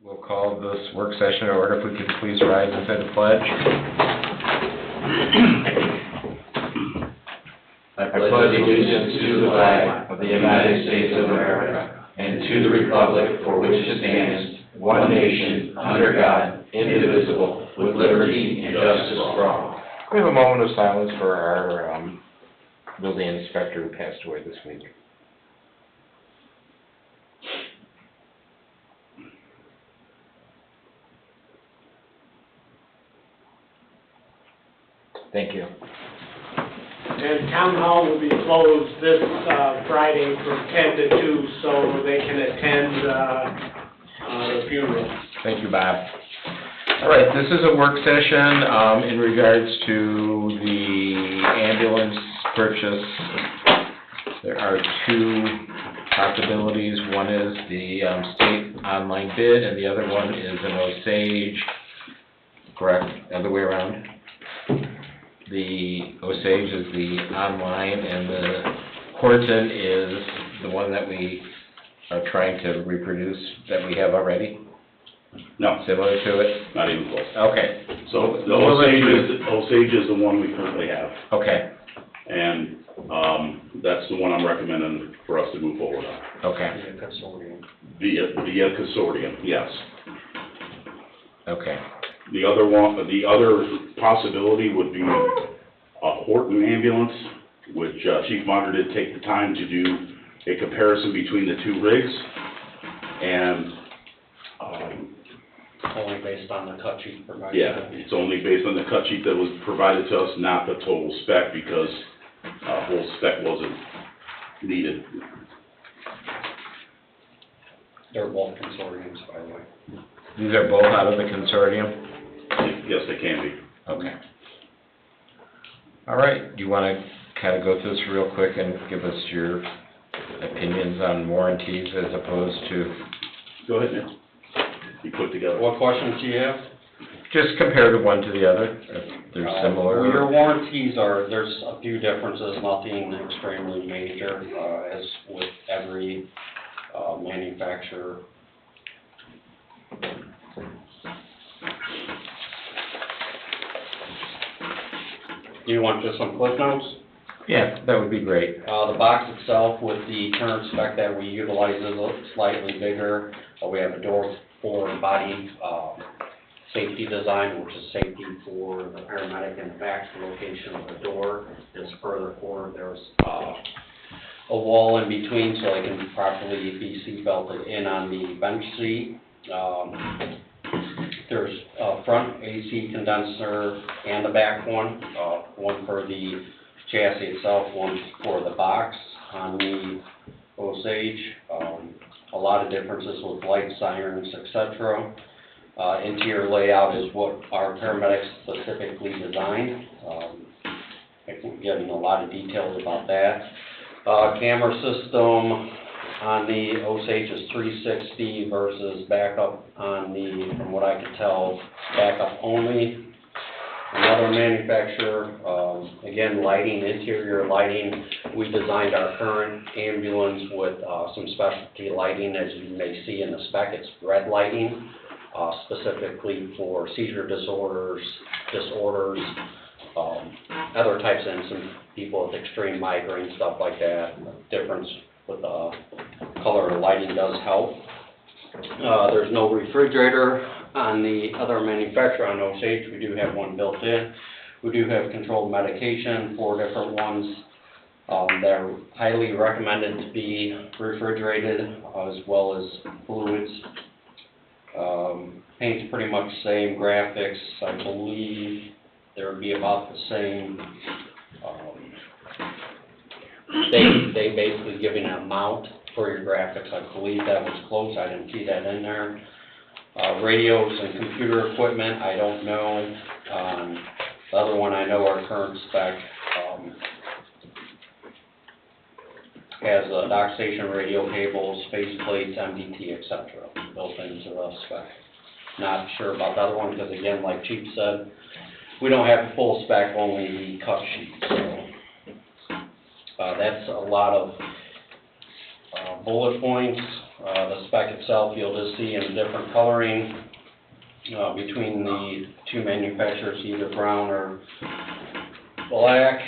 We'll call this work session to order. If we could please rise and say the pledge. I pledge allegiance to the flag of the United States of America and to the republic for which it stands, one nation, under God, indivisible, with liberty and justice for all. We have a moment of silence for our building inspector who passed away this week. Thank you. And Town Hall will be closed this Friday from 10 to 2, so they can attend the funeral. Thank you, Bob. All right, this is a work session in regards to the ambulance purchase. There are two possibilities. One is the state online bid, and the other one is an Osage, correct? Other way around? The Osage is the online, and the Horton is the one that we are trying to reproduce that we have already? No, Similar to it? not even close. Okay. So the Osage is the one we currently have, Okay, and that's the one I'm recommending for us to move forward on. okay, Via consortium, yes. okay, The other possibility would be a Horton ambulance, which Chief Munger did take the time to do a comparison between the two rigs, and Only based on the cut sheet provided. yeah, it's only based on the cut sheet that was provided to us, not the total spec, because whole spec wasn't needed. They're both consortiums, by the way. these are both out of the consortium? Yes, they can be. Okay. All right, do you want to kind of go through this real quick and give us your opinions on warranties as opposed to, Go ahead, Neil. You put together. What questions do you have? just compare the one to the other, if they're similar? Your warranties there's a few differences, nothing extremely major, as with every manufacturer. Do you want just some cliff notes? Yeah, that would be great. The box itself with the current spec that we utilize is slightly bigger. We have a door for body safety design, which is safety for the paramedic in the back. The location of the door is further forward. There's a wall in between so they can properly be seat belted in on the bench seat. There's a front AC condenser and a back one for the chassis itself, one for the box on the Osage. A lot of differences with light, sirens, etc. Interior layout is what our paramedics specifically designed. I can get into a lot of details about that. Camera system on the Osage is 360 versus backup on the, from what I could tell, backup only. Another manufacturer, again, lighting, interior lighting. We designed our current ambulance with some specialty lighting. As you may see in the spec, it's red lighting, specifically for seizure disorders, other types of some people with extreme migraine, stuff like that. The difference with the color of the lighting does help. There's no refrigerator on the other manufacturer on Osage. We do have one built in. We do have controlled medication, 4 different ones. They're highly recommended to be refrigerated, as well as fluids. Paint's pretty much the same. Graphics, I believe there would be about the same. They basically giving an amount for your graphics. I believe that was close. I didn't see that in there. Radios and computer equipment, I don't know. The other one I know, our current spec, has dock station radio cables, faceplates, MDT, etc. built into the spec. Not sure about the other one because, again, like Chief said, we don't have the full spec, only the cut sheet. So that's a lot of bullet points. The spec itself, you'll just see in different coloring, between the two manufacturers, either brown or black,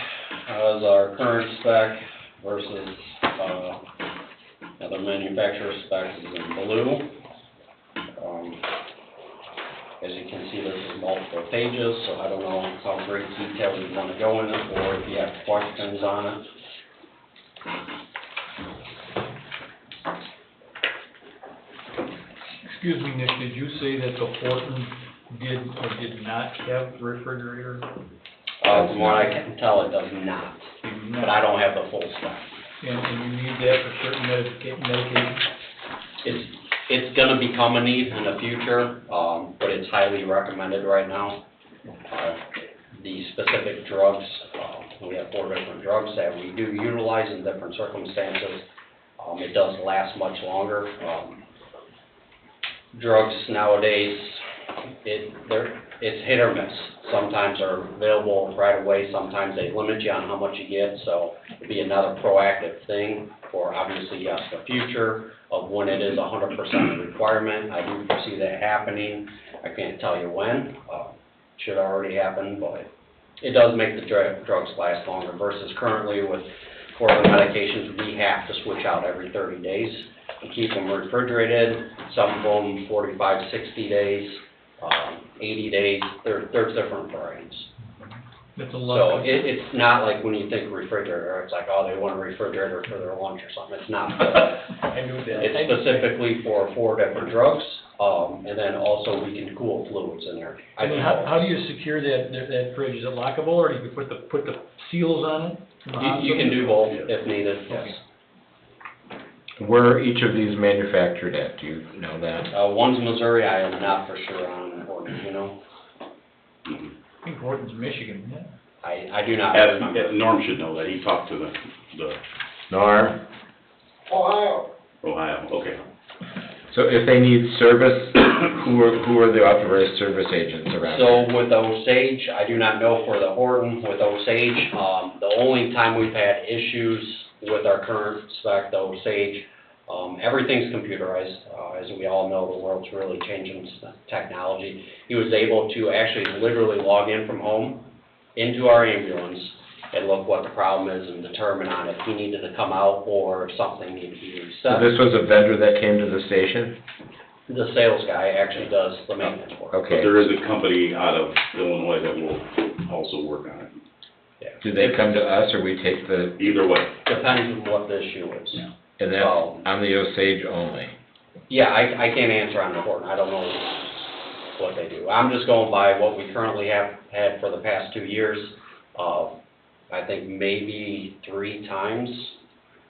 as our current spec versus, other manufacturer specs is in blue. As you can see, this is multiple pages, so I don't know how great detail you want to go in it, or if you have questions on it. Excuse me, Nick, did you say that the Horton did or did not have refrigerator? From what I can tell, it does not, but I don't have the full spec. And you need that for certain medications? It's gonna become a need in the future, but it's highly recommended right now. The specific drugs, we have 4 different drugs that we do utilize in different circumstances. It does last much longer. Drugs nowadays, it's hit or miss. Sometimes are available right away, sometimes they limit you on how much you get, so it'd be another proactive thing for, obviously, yes, the future of when it is 100% requirement. I do foresee that happening. I can't tell you when. Should already happen, but it does make the drugs last longer versus currently for the medications, we have to switch out every 30 days and keep them refrigerated. Some of them 45, 60 days. 80 days, there's different varieties. It's a lot. So it's not like when you think refrigerator, it's like, oh, they want a refrigerator for their lunch or something. It's not. I knew that. It's specifically for 4 different drugs, and then also we can cool fluids in there. And then how do you secure that fridge? Is it lockable, or do you put the seals on it? You can do both if needed, yes. Where are each of these manufactured at? Do you know that? One's Missouri, I am not for sure on, you know. I think Horton's Michigan, yeah. I do not remember. Norm should know that, he talked to the Norm? Ohio. Ohio, okay. So if they need service, who are the authorized service agents around here? So with Osage, I do not know for the Horton. With Osage, the only time we've had issues with our current spec, the Osage, everything's computerized. As we all know, the world's really changing technology. He was able to actually literally log in from home into our ambulance and look what the problem is and determine on if he needed to come out or if something needed to be So reset. this was a vendor that came to the station? The sales guy actually does the maintenance work. But Okay. there is a company out of Illinois that will also work on it. Yeah. Do they come to us or we take the, Either way. Depends on what the issue is. and that's on the Osage only? Yeah, I can't answer on the Horton, I don't know what they do. I'm just going by what we currently have had for the past 2 years. I think maybe 3 times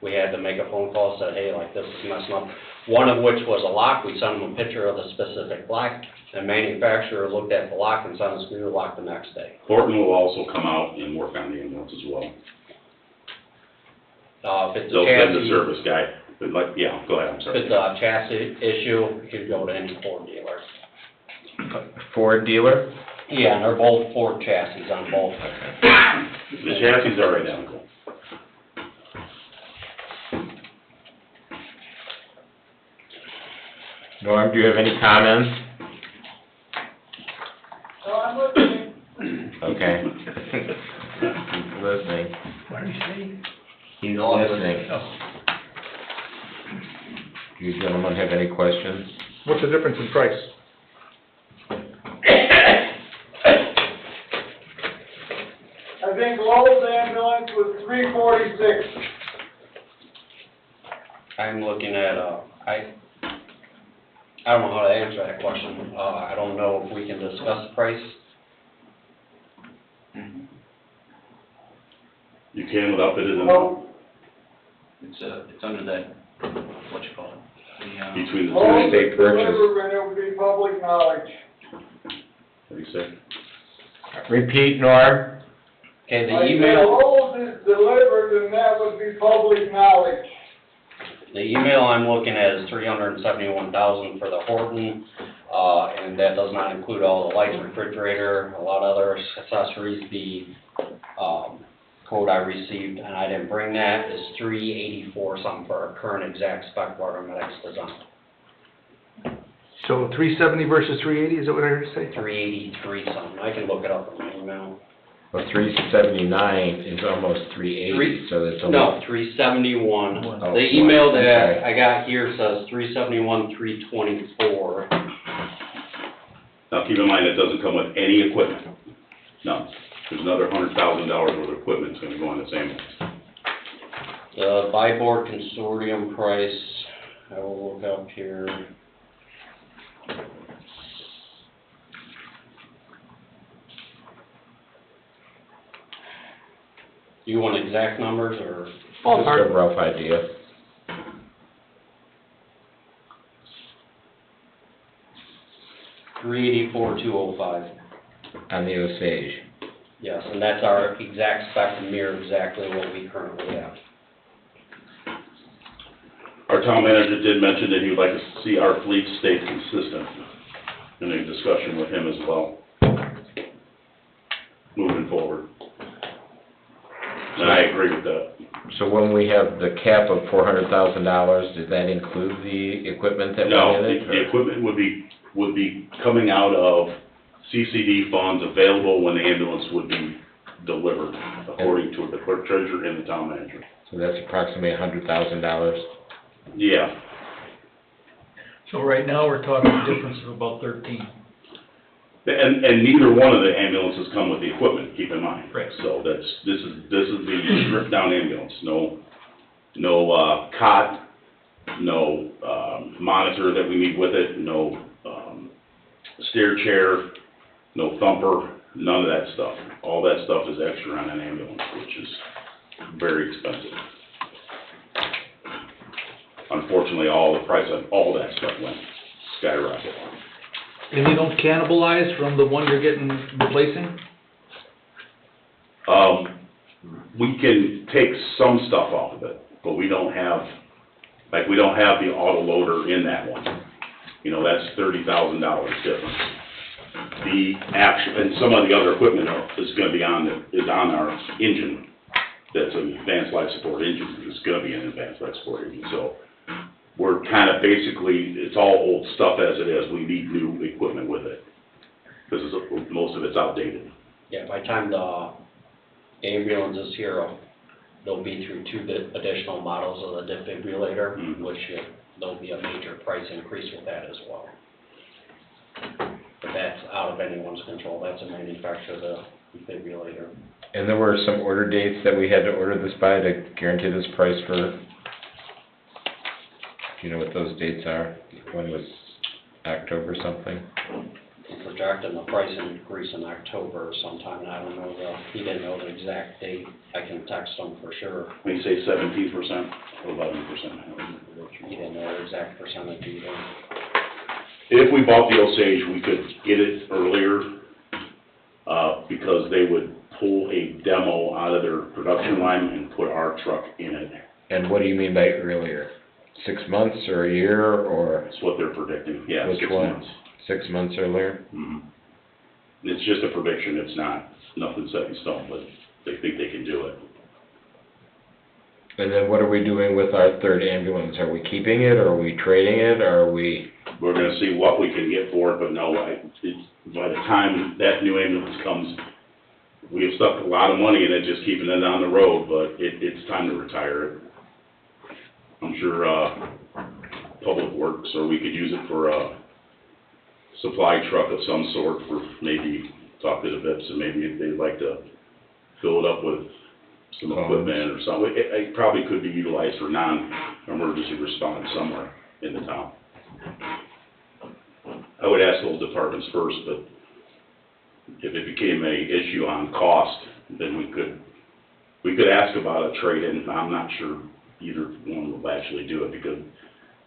we had to make a phone call, said, hey, like, this is messing up. One of which was a lock, we sent them a picture of the specific lock, and manufacturer looked at the lock and sent us a new lock the next day. Horton will also come out and work on the ambulance as well. If it's a They'll send the chassis, service guy, but like, yeah, go ahead, I'm if sorry. it's a chassis issue, you could go to any Ford dealer. Ford dealer? Yeah, and they're both Ford chassis on both. The chassis are identical. Norm, do you have any comments? So I'm listening. Okay. He's listening. What are you saying? He's listening. Do you gentlemen have any questions? What's the difference in price? I think Lowell's ambulance was $346. I'm looking at, I don't know how to answer that question. I don't know if we can discuss the price. You can without bidding them Oh, It's under that, what you call it? between the two. Lowell's state purchase. delivered and it will be public knowledge. What do you say? Repeat, Norm. Okay, the I said email, Lowell's is delivered and that would be public knowledge. the email I'm looking at is $371,000 for the Horton, and that does not include all the lights, refrigerator, a lot of other accessories. The quote I received, and I didn't bring that, is $384 something for our current exact spec paramedics design. So 370 versus 380, is that what I heard you say? 383 something, I can look it up in my email. Well, 379 is almost 380, so it's No, almost... 371. Oh, The email that okay. I got here says 371, 324. Now, keep in mind, that doesn't come with any equipment. No, there's another $100,000 worth of equipment that's gonna go on this ambulance. The buy board consortium price, I will look up here. Do you want exact numbers or? Just a rough idea. $384,205. On the Osage. Yes, and that's our exact spec and mirror exactly what we currently have. Our town manager did mention that he would like to see our fleet stay consistent, in a discussion with him as well, moving forward. And I agree with that. So when we have the cap of $400,000, does that include the equipment that we No, needed? the equipment would be coming out of CCD funds available when the ambulance would be delivered, according to the clerk treasurer and the town manager. So that's approximately $100,000. Yeah, So right now, we're talking a difference of about 13. and neither one of the ambulances come with the equipment, keep in mind. Right. So this is the stripped down ambulance, no cot, no, monitor that we need with it, no, stair chair, no thumper, none of that stuff. All that stuff is extra on an ambulance, which is very expensive. Unfortunately, all the price of all that stuff went skyrocket. And you don't cannibalize from the one you're getting, replacing? We can take some stuff off of it, but we don't have the auto loader in that one. You know, that's $30,000 difference. The action, and some of the other equipment is gonna be on our engine. That's an advanced life support engine, it's gonna be an advanced life support engine, so we're kind of basically, it's all old stuff as it is, we need new equipment with it, because most of it's outdated. Yeah, by the time the ambulance is here, they'll be through two additional models of the defibrillator, Mhm. which there'll be a major price increase with that as well. But that's out of anyone's control, that's a manufacturer of the defibrillator. And there were some order dates that we had to order this by to guarantee this price for, do you know what those dates are? When was October something? We're projecting the price increase in October sometime, and I don't know he didn't know the exact date. I can text him for sure. When you say 17% or 11%? He didn't know the exact percentage either. If we bought the Osage, we could get it earlier, because they would pull a demo out of their production line and put our truck in it. And what do you mean by earlier? 6 months or a year, or That's what they're predicting, yeah, which 6 one? months. 6 months earlier? Mhm. It's just a prediction, it's nothing set in stone, but they think they can do it. And then what are we doing with our third ambulance? Are we keeping it, or are we trading it, or are we? We're gonna see what we can get for it, but no, by the time that new ambulance comes, we have stuck a lot of money in it, just keeping it on the road, but it's time to retire it. I'm sure, Public Works, or we could use it for a supply truck of some sort for maybe, talk to the VIPs, and maybe if they'd like to fill it up with some equipment or something. It probably could be utilized for non-emergency response somewhere in the town. I would ask those departments first, but if it became a issue on cost, then we could ask about a trade-in. I'm not sure either one will actually do it, because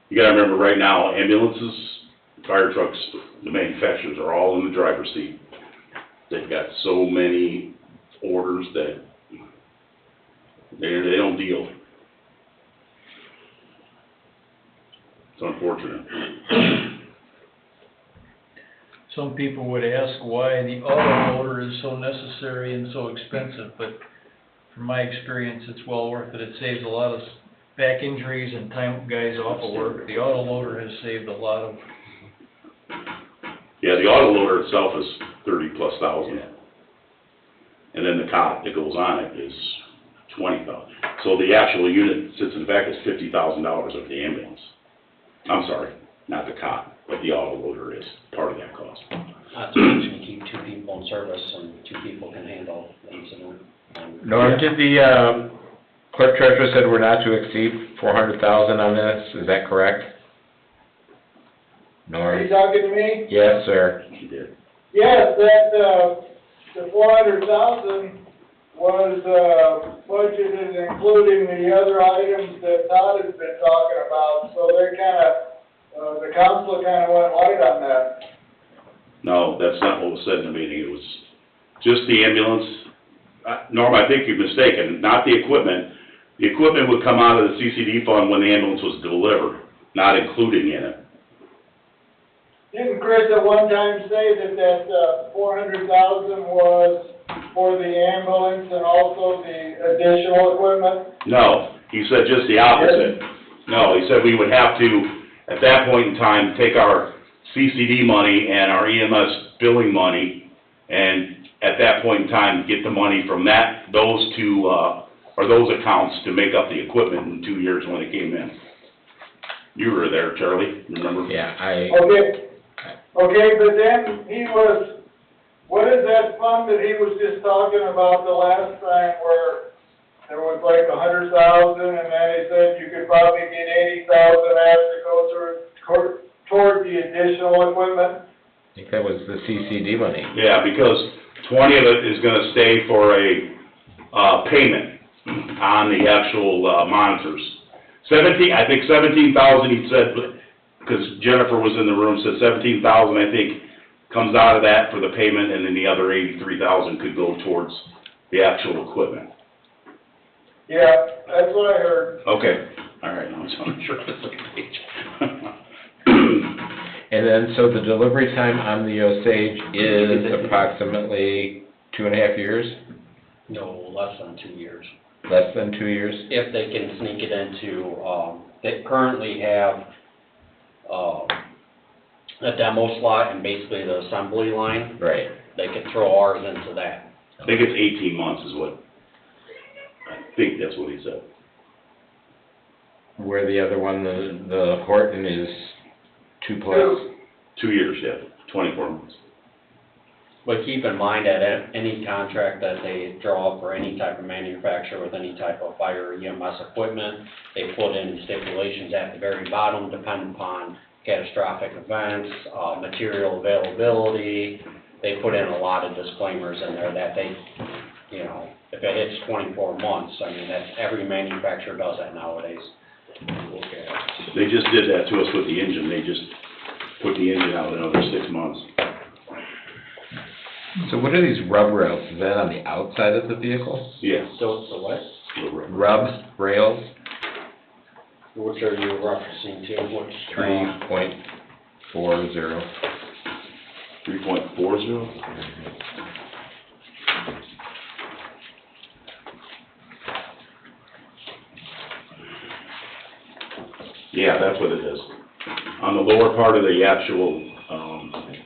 you gotta remember right now, ambulances, fire trucks, the manufacturers are all in the driver's seat. They've got so many orders that they don't deal. It's unfortunate. Some people would ask why the auto loader is so necessary and so expensive, but from my experience, it's well worth it. It saves a lot of back injuries and time guys off of work. The auto loader has saved a lot of, Yeah, the auto loader itself is 30+ thousand. And then the cot that goes on it is 20,000. So the actual unit sits in the back is $50,000 of the ambulance. I'm sorry, not the cot, but the auto loader is part of that cost. Not to mention keep 2 people in service and 2 people can handle the incident. Norm, did the, clerk treasurer said we're not to exceed 400,000 on this, is that correct? Are you Norm? talking to me? Yes, sir. She did. Yes, that, the 400,000 was, budgeted including the other items that Todd has been talking about, so they kinda, the council kinda went light on that. No, that's not what was said in the meeting. It was just the ambulance. Norm, I think you're mistaken, not the equipment. The equipment would come out of the CCD fund when the ambulance was delivered, not including in it. Didn't Chris at one time say that 400,000 was for the ambulance and also the additional equipment? No, he said just the opposite. No, he said we would have to, at that point in time, take our CCD money and our EMS billing money, and at that point in time, get the money from those two, or those accounts to make up the equipment in 2 years when it came in. You were there, Charlie, remember? Yeah, Okay, but then what is that fund that he was just talking about the last time where there was like 100,000 and then he said you could probably get 80,000 as to go toward the additional equipment? I think that was the CCD money. Yeah, because 20 of it is gonna stay for a, payment on the actual, monitors. I think 17,000 he said, because Jennifer was in the room, said 17,000, I think, comes out of that for the payment, and then the other 83,000 could go towards the actual equipment. Yeah, that's what I heard. Okay, all right, I was sure that's the page. And then, so the delivery time on the Osage is approximately 2.5 years? No, less than 2 years. Less than 2 years? If they can sneak it into, they currently have, a demo slot and basically the assembly line, Right. they could throw ours into that. I think it's 18 months is what, I think that's what he said. Where the other one, the Horton is 2+. 2 years, yeah, 24 months. But keep in mind that any contract that they draw up for any type of manufacturer with any type of fire EMS equipment, they put in stipulations at the very bottom, depending upon catastrophic events, material availability. They put in a lot of disclaimers in there that they, you know, if it hits 24 months, I mean, that's, every manufacturer does that nowadays. They just did that to us with the engine. They just put the engine out another 6 months. So what are these rub rails? Is that on the outside of the vehicle? Yeah. So it's the what? Rub rails? Which are you referencing to? Which? 3.40. 3.40? Yeah, that's what it is. On the lower part of the actual,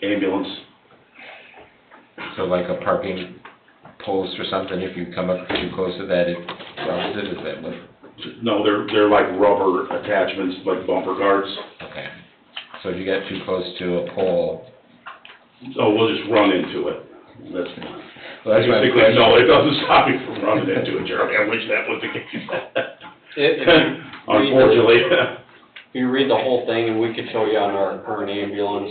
ambulance. So like a parking post or something, if you come up too close to that, it rubs it, is that what? No, they're like rubber attachments, like bumper guards. Okay. So if you get too close to a pole, Oh, we'll just run into it. That's, well, that's my basically, question. no, it doesn't stop you from running into it, Jeremy. I wish that was the case. Unfortunately. If you read the whole thing, and we could show you on our current ambulance,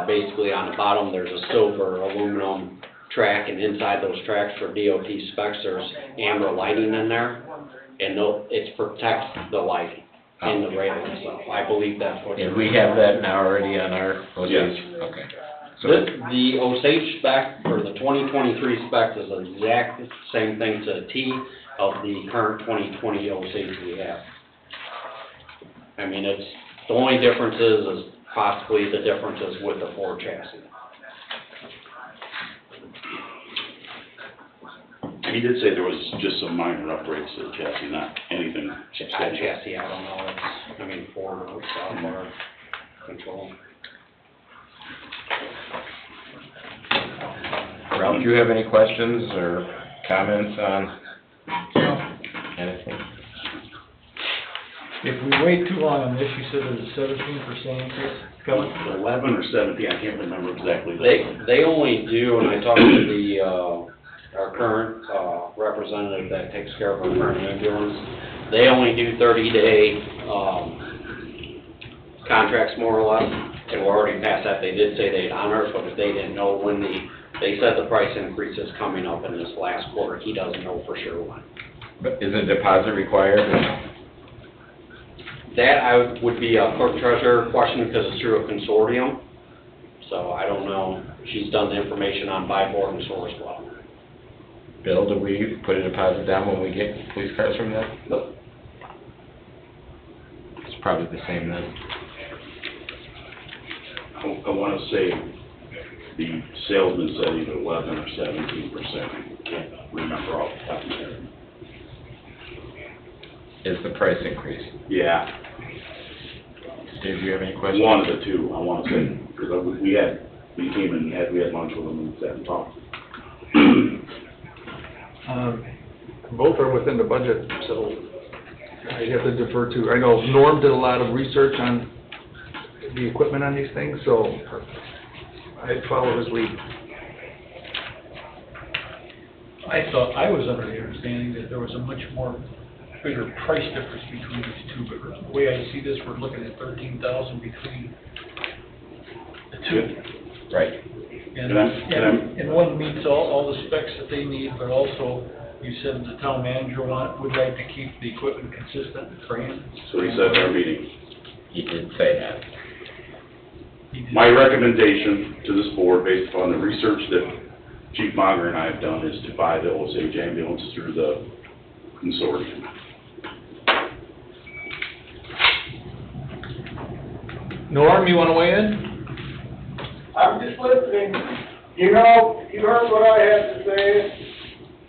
basically on the bottom, there's a silver aluminum track, and inside those tracks for DOT specs, there's amber lighting in there, and it protects the lighting in the rail itself. I believe that's what. And we have that now already on our Osage? Yes. Okay. So, The Osage spec, or the 2023 spec, is the exact same thing to a T of the current 2020 Osage we have. I mean, it's, the only difference is possibly the differences with the Ford chassis. He did say there was just some minor upgrades to the chassis, not anything substantial. Chassis, I don't know, it's, I mean, forward or south or control. Ralph, do you have any questions or comments on anything? If we wait too long on this, you said there's a 17% increase coming? 11 or 17, I can't remember exactly. They only do, and I talked to the, our current, representative that takes care of our current ambulance, they only do 30-day, contracts more or less, and we're already past that. They did say they'd honor it, but if they didn't know when they said the price increase is coming up in this last quarter, he doesn't know for sure when. But is a deposit required? That would be a clerk treasurer question because it's through a consortium, so I don't know. She's done the information on buy, board, and store as well. Bill, do we put a deposit down when we get police cars from them? Nope. It's probably the same then. I want to say the salesman said either 11 or 17%. Can't remember off the top of my head. Is the price increase? Yeah, Dave, do you have any questions? one of the two, I want to say, because we came and we had lunch with them and sat and talked. Both are within the budget, so I have to defer to, I know Norm did a lot of research on the equipment on these things, so I'd follow his lead. I was under the understanding that there was a much more bigger price difference between these two, but the way I see this, we're looking at 13,000 between the two. Right. And one meets all the specs that they need, but also, you said the town manager would like to keep the equipment consistent for him. So he said at our meeting. He did say that. My recommendation to this board, based upon the research that Chief Monger and I have done, is to buy the Osage ambulance through the consortium. Norm, you want to weigh in? I'm just listening. You know, you heard what I had to say,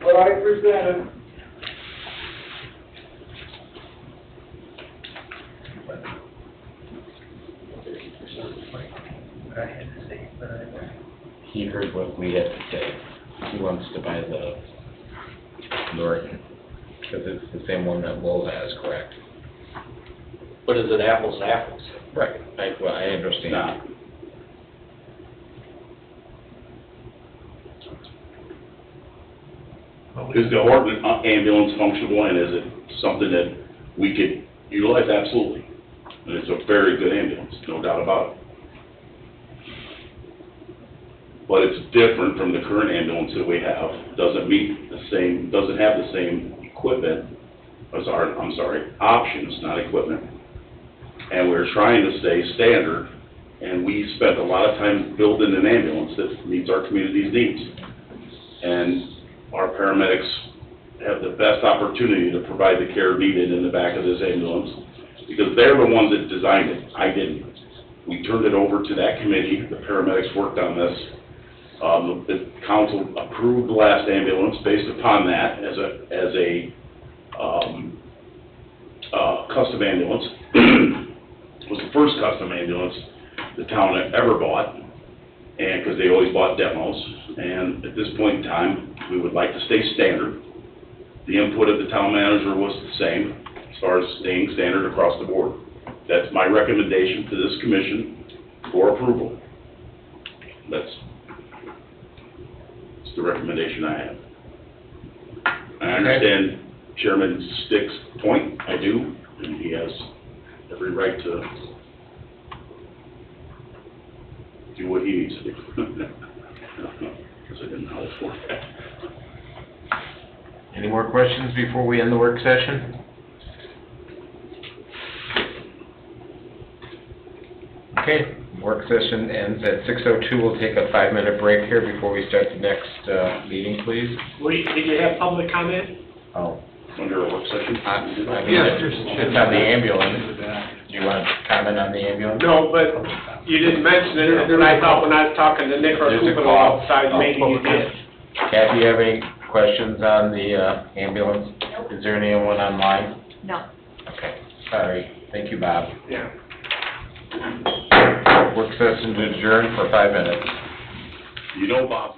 what I presented. He heard what we had to say. He wants to buy the Norton, because it's the same one that Lowell has, correct? But is it apples to apples? Right. I understand. Now, is the Horton ambulance functional, and is it something that we could utilize? Absolutely. And it's a very good ambulance, no doubt about it. But it's different from the current ambulance that we have. Doesn't have the same equipment, options, not equipment. And we're trying to stay standard, and we spent a lot of time building an ambulance that meets our community's needs. And our paramedics have the best opportunity to provide the care needed in the back of this ambulance, because they're the ones that designed it. I didn't. We turned it over to that committee. The paramedics worked on this. The council approved the last ambulance based upon that as a custom ambulance. It was the first custom ambulance the town ever bought, and because they always bought demos. And at this point in time, we would like to stay standard. The input of the town manager was the same as far as staying standard across the board. That's my recommendation to this commission for approval. That's the recommendation I have. I understand Chairman Stick's point, I do, and he has every right to do what he needs to do. Because I didn't know how to work that. Any more questions before we end the work session? Okay, work session ends at 6:02. We'll take a 5-minute break here before we start the next meeting, please. Did you have public comment? Oh. Under a work session? It's on the ambulance. Do you want to comment on the ambulance? No, but you didn't mention it, and I thought when I was talking to Nick or There's a Kupalo call. outside, maybe you did. Kathy, you have any questions on the ambulance? Is there anyone online? No. Okay, sorry. Thank you, Bob. Yeah. Work session adjourned for 5 minutes. You know, Bob,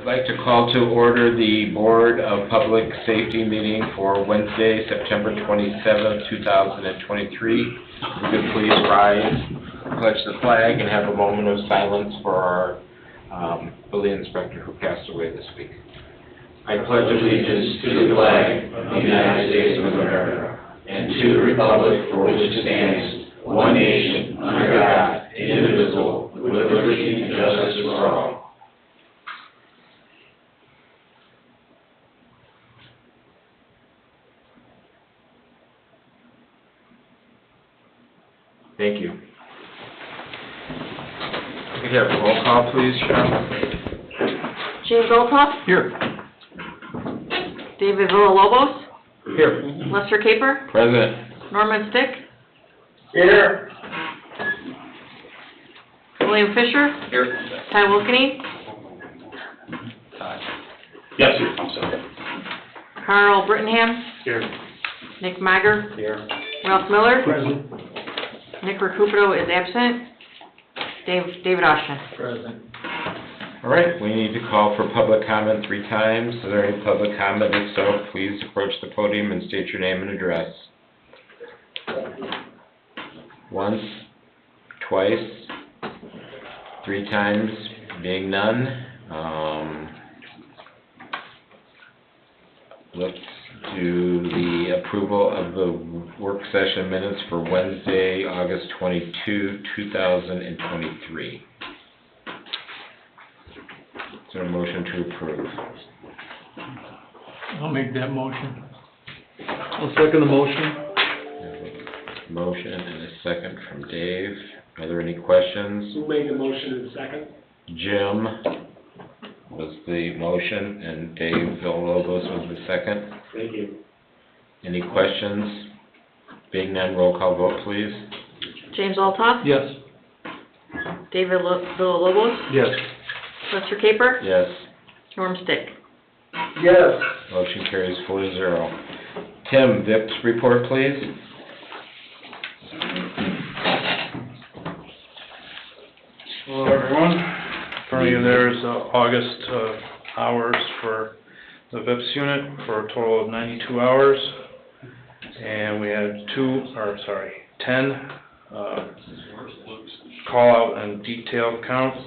I'd like to call to order the Board of Public Safety meeting for Wednesday, September 27th, 2023. If we could please rise, pledge the flag, and have a moment of silence for our building inspector who passed away this week. I pledge allegiance to the flag of the United States of America and to the republic for which it stands, one nation, under God, indivisible, with liberty and justice for all. Thank you. We have roll call, please, Cheryl. James Olthoff, Here. David Villalobos, Here. Lester Caper, Present. Norman Stick, Here. William Fisher, Here. Ty Wilkeny, Yes, sir, I'm sorry. Carl Brittenham, Here. Nick Mager, Here. Ralph Miller, Present. Nick Recupero is absent, David Oshner. Present. All right, we need to call for public comment 3 times. Is there any public comment? If so, please approach the podium and state your name and address. Once, twice, 3 times, being none. Let's do the approval of the work session minutes for Wednesday, August 22, 2023. Is there a motion to approve? I'll make that motion. I'll second the motion. Motion and a second from Dave. Are there any questions? Who made the motion in second? Jim was the motion and Dave Villalobos was the second. Thank you. Any questions? Being none, roll call vote, please. James Olthoff, Yes. David Villalobos, Yes. Lester Caper, Yes. Norm Stick. Yes. Motion carries 4-0. Tim, VIPS report, please. Hello, everyone. In front of you there is August hours for the VIPS unit for a total of 92 hours. And we had 10 call-out and detail counts.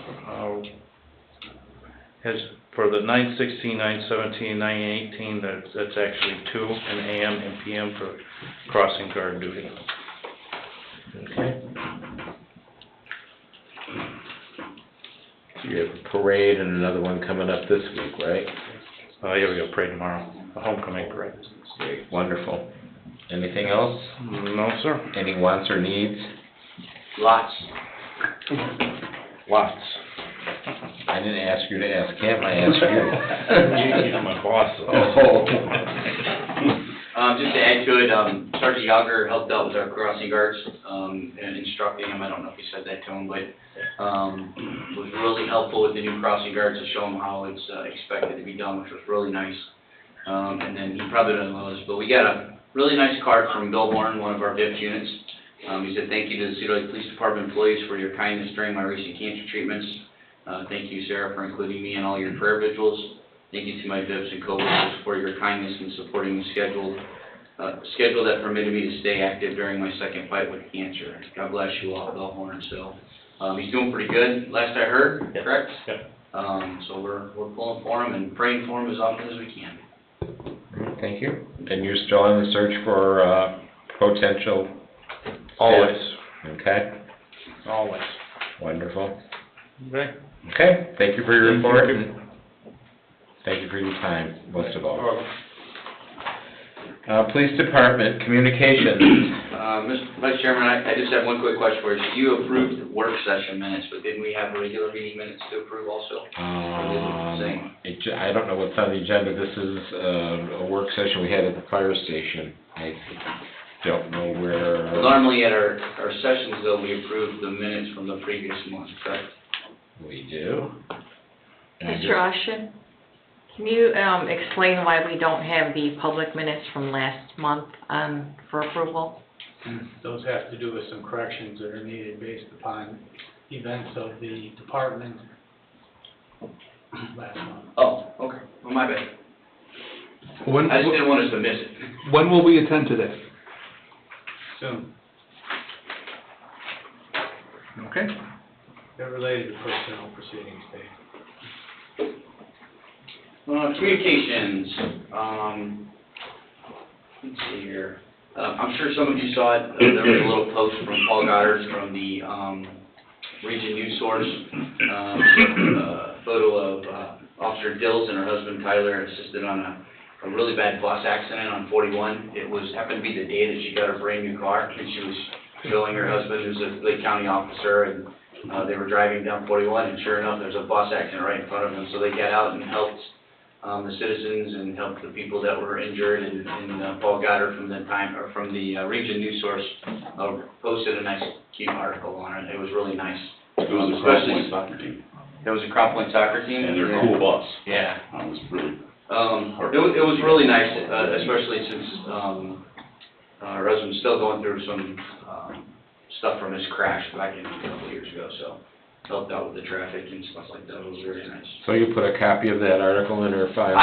As for the 9/16, 9/17, 9/18, that's actually 2 in AM and PM for crossing guard duty. Okay. You have a parade and another one coming up this week, right? Yeah, we got parade tomorrow, a homecoming parade. Great, wonderful. Anything else? No, sir. Any wants or needs? Lots. Lots. I didn't ask you to ask him, I asked you. You're my boss. Oh. Just to add to it, Sergeant Yager helped out with our crossing guards, and instructing him, I don't know if he said that to him, but, was really helpful with the new crossing guards to show them how it's, expected to be done, which was really nice. And then he probably doesn't know this, but we got a really nice card from Bill Warren, one of our VIPS units. He said, "Thank you to the Cedar Lake Police Department employees for your kindness during my recent cancer treatments. Thank you, Sarah, for including me in all your prayer vigils. Thank you to my VIPS and coworkers for your kindness in supporting the schedule that permitted me to stay active during my second fight with cancer. God bless you all, Bill Horn." So, he's doing pretty good, last I heard, correct? Yep. So we're pulling for him and praying for him as often as we can. Thank you. And you're still on the search for, potential staff? Always. Okay, Always. wonderful. Okay. Okay, thank you for your Thank you. report, and thank you for your time, most of all. Police Department, communications. Mr. Vice Chairman, I just have one quick question for you. So you approved the work session minutes, but didn't we have regular meeting minutes to approve also? I don't know what's on the agenda. This is a work session we had at the fire station. I don't know where. Normally at our sessions though, we approve the minutes from the previous month, correct? We do. Mr. Oshner, can you explain why we don't have the public minutes from last month for approval? Those have to do with some corrections that are needed based upon events of the department last month. Oh, okay. Well, my bad. When, I just didn't want us to miss it. when will we attend to that? Soon, Okay. they're related to personnel proceedings, Dave. Communications, let's see here. I'm sure some of you saw it, there was a little post from Paul Goddard from the, Region News Source, photo of, Officer Dills and her husband Tyler assisted on a really bad bus accident on 41. It happened to be the day that she got her brand new car, and she was showing her husband, who's a Lake County officer, and, they were driving down 41, and sure enough, there's a bus accident right in front of them, so they got out and helped the citizens and helped the people that were injured, and Paul Goddard from the Region News Source posted a nice, cute article on it. It was really nice. It was a Crown Point soccer team, It was a Crown Point soccer team. and they're a cool bus. Yeah. It was really, It was really nice, especially since her husband's still going through some stuff from his crash back in a couple of years ago, so helped out with the traffic and stuff like that. It was very nice. So you put a copy of that article in her file?